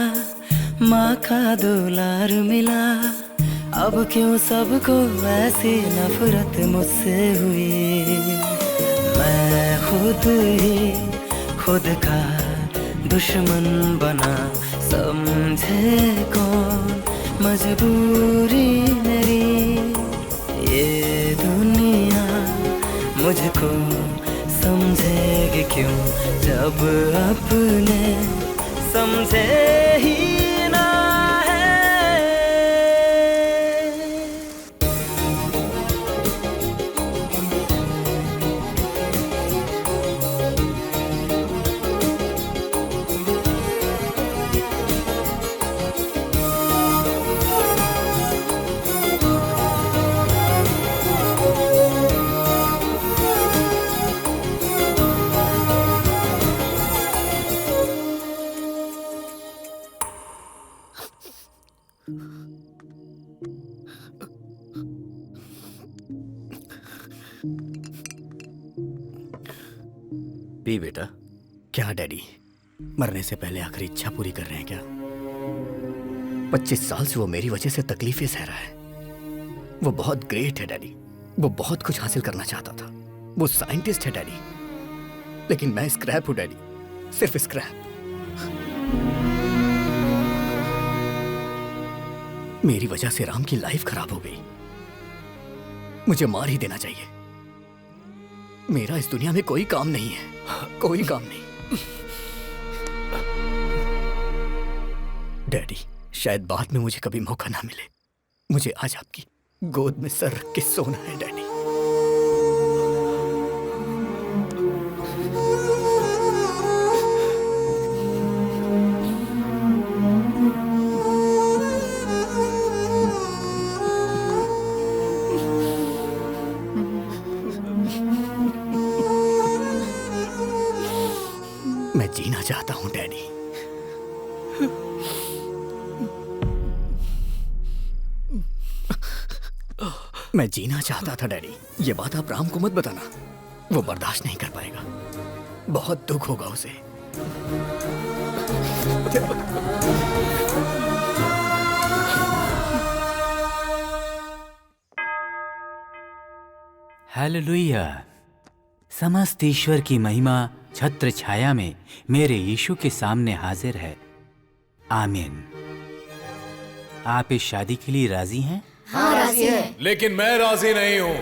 [SPEAKER 19] माँ का दुलार मिला, अब क्यों सबको ऐसी नफरत मुझसे हुई। मैं खुद ही खुद का दुश्मन बना, समझे कौन मजबूरी मेरी। ये दुनिया मुझको समझेगी क्यों, जब अपने समझे ही ना है।
[SPEAKER 6] पी बेटा।
[SPEAKER 1] क्या डैडी, मरने से पहले आखिरी इच्छा पूरी कर रहे हैं क्या? 25 साल से वो मेरी वजह से तकलीफें सह रहा है। वो बहुत ग्रेट है डैडी, वो बहुत कुछ हासिल करना चाहता था, वो साइंटिस्ट है डैडी, लेकिन मैं स्क्रैप हूं डैडी, सिर्फ स्क्रैप। मेरी वजह से राम की लाइफ खराब हो गई, मुझे मार ही देना चाहिए। मेरा इस दुनिया में कोई काम नहीं है, कोई काम नहीं। डैडी, शायद बाद में मुझे कभी मौका ना मिले, मुझे आज आपकी गोद में सर रख के सोना है डैडी। मैं जीना चाहता हूं डैडी। मैं जीना चाहता था डैडी। ये बात आप राम को मत बताना, वो बर्दाश्त नहीं कर पाएगा, बहुत दुख होगा उसे।
[SPEAKER 3] हालेलुया। समस्त ईश्वर की महिमा छत्र छाया में मेरे यीशु के सामने हाजिर है। आमीन। आप इस शादी के लिए राजी हैं?
[SPEAKER 17] हाँ, राजी हैं।
[SPEAKER 9] लेकिन मैं राजी नहीं हूं।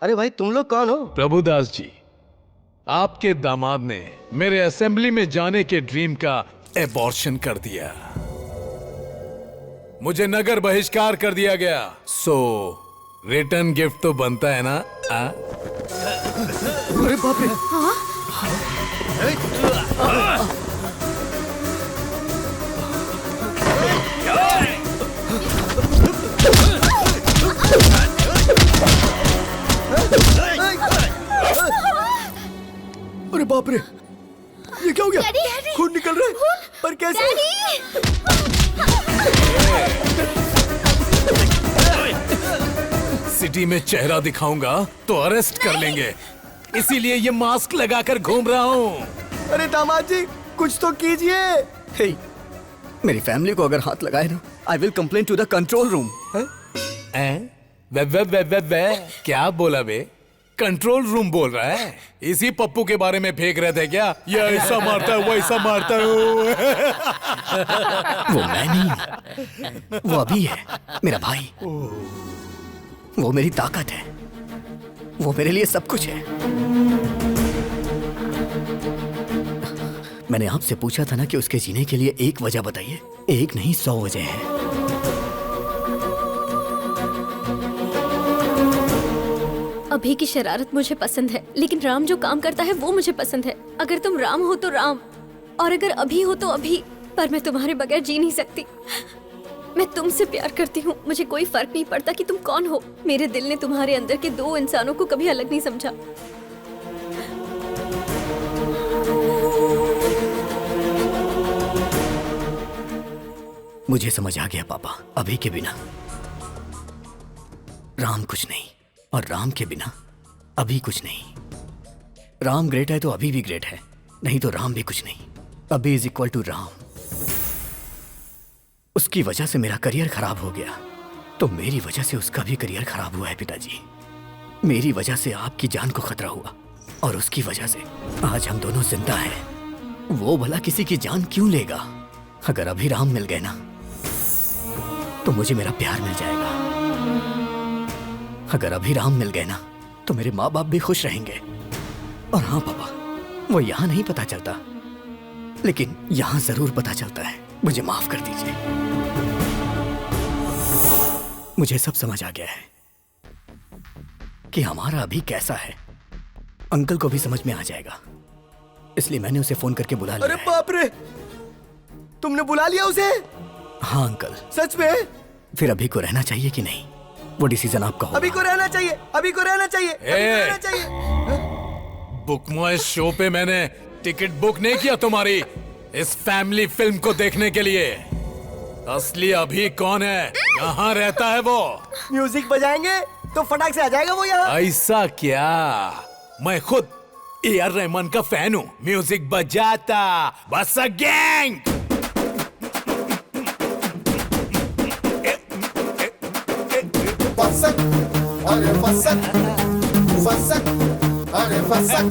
[SPEAKER 11] अरे भाई, तुम लोग कौन हो?
[SPEAKER 9] प्रभुदास जी, आपके दामाद ने मेरे असेंबली में जाने के ड्रीम का एबॉर्शन कर दिया। मुझे नगर बहिष्कार कर दिया गया। सो रिटर्न गिफ्ट तो बनता है ना?
[SPEAKER 11] अरे बाप रे!
[SPEAKER 1] अरे बाप रे, ये क्या हो गया? खून निकल रहा है, पर कैसे?
[SPEAKER 9] सिटी में चेहरा दिखाऊंगा तो अरेस्ट कर लेंगे, इसीलिए ये मास्क लगाकर घूम रहा हूँ।
[SPEAKER 11] अरे दामाद जी, कुछ तो कीजिए।
[SPEAKER 1] हे, मेरी फैमिली को अगर हाथ लगाए ना, I will complain to the control room.
[SPEAKER 9] वे क्या बोला बे? कंट्रोल रूम बोल रहा है? इसी पप्पू के बारे में फेंक रहे थे क्या? ये ऐसा मारता है, वैसा मारता है।
[SPEAKER 1] वो मैं नहीं, वो अभी है, मेरा भाई। वो मेरी ताकत है, वो मेरे लिए सब कुछ है। मैंने आपसे पूछा था ना कि उसके जीने के लिए एक वजह बताइए। एक नहीं 100 वजह है।
[SPEAKER 7] अभी की शरारत मुझे पसंद है, लेकिन राम जो काम करता है वो मुझे पसंद है। अगर तुम राम हो तो राम, और अगर अभी हो तो अभी। पर मैं तुम्हारे बगैर जी नहीं सकती। मैं तुमसे प्यार करती हूँ, मुझे कोई फर्क नहीं पड़ता कि तुम कौन हो। मेरे दिल ने तुम्हारे अंदर के 2 इंसानों को कभी अलग नहीं समझा।
[SPEAKER 1] मुझे समझ आ गया पापा, अभी के बिना राम कुछ नहीं, और राम के बिना अभी कुछ नहीं। राम ग्रेट है तो अभी भी ग्रेट है, नहीं तो राम भी कुछ नहीं। अभी इज इक्वल टू राम। उसकी वजह से मेरा करियर खराब हो गया, तो मेरी वजह से उसका भी करियर खराब हुआ है पिताजी। मेरी वजह से आपकी जान को खतरा हुआ, और उसकी वजह से आज हम दोनों जिंदा हैं। वो भला किसी की जान क्यों लेगा? अगर अभी राम मिल गए ना, तो मुझे मेरा प्यार मिल जाएगा। अगर अभी राम मिल गए ना, तो मेरे माँ बाप भी खुश रहेंगे। और हाँ पापा, वो यहाँ नहीं पता चलता, लेकिन यहाँ जरूर पता चलता है। मुझे माफ कर दीजिए। मुझे सब समझ आ गया है कि हमारा अभी कैसा है। अंकल को भी समझ में आ जाएगा, इसलिए मैंने उसे फोन करके बुला लिया।
[SPEAKER 11] अरे बाप रे, तुमने बुला लिया उसे?
[SPEAKER 1] हाँ अंकल।
[SPEAKER 11] सच में?
[SPEAKER 1] फिर अभी को रहना चाहिए कि नहीं, वो डिसीजन आपका होगा।
[SPEAKER 11] अभी को रहना चाहिए, अभी को रहना चाहिए, अभी को रहना चाहिए।
[SPEAKER 9] बुक माय शो पे मैंने टिकट बुक नहीं किया तुम्हारी इस फैमिली फिल्म को देखने के लिए। असली अभी कौन है? कहाँ रहता है वो?
[SPEAKER 11] म्यूजिक बजाएंगे तो फटाक से आ जाएगा वो यहाँ।
[SPEAKER 9] ऐसा क्या? मैं खुद AR रहमान का फैन हूँ। म्यूजिक बजाता बस अ गैंग।
[SPEAKER 18] फसक, अरे फसक, फसक, अरे फसक,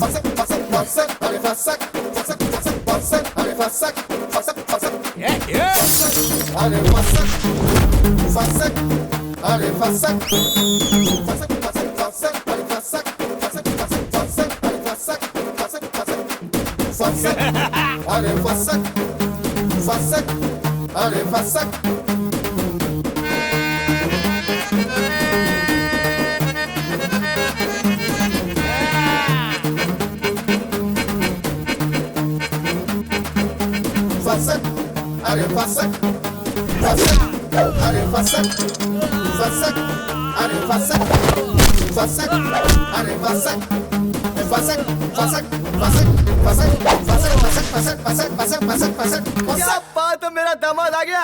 [SPEAKER 18] फसक, फसक, फसक, अरे फसक, फसक, फसक, फसक, अरे फसक, फसक, फसक, अरे फसक, फसक, अरे फसक, फसक, फसक, फसक, अरे फसक, फसक, फसक, फसक, अरे फसक, फसक, फसक, फसक, अरे फसक, फसक, अरे Phasak. Fassak, are fassak, fassak, are fassak, fassak, are fassak, fassak, are fassak, fassak, fassak, fassak, fassak, fassak, fassak, fassak, fassak, fassak, fassak, fassak,
[SPEAKER 11] क्या बात है, मेरा दामाद आ गया।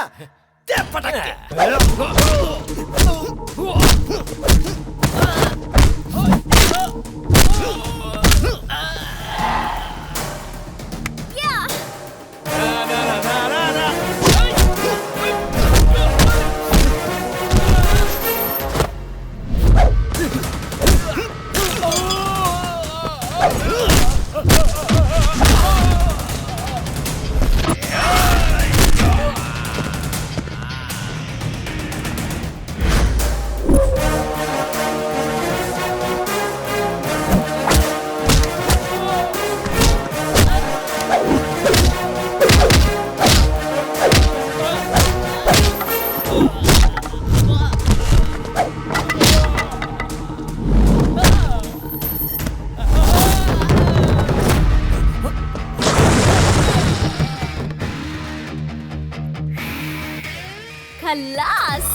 [SPEAKER 7] खल्लास।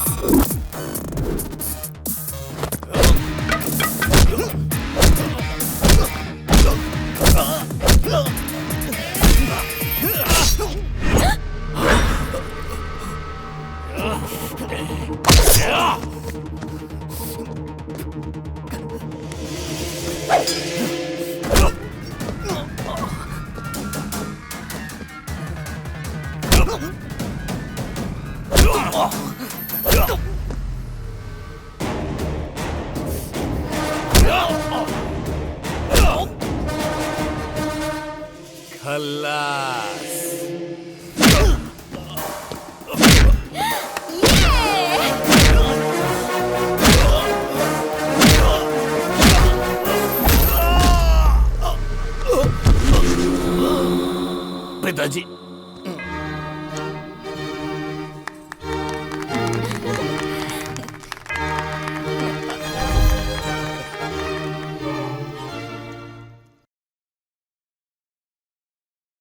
[SPEAKER 9] खल्लास।
[SPEAKER 5] पिताजी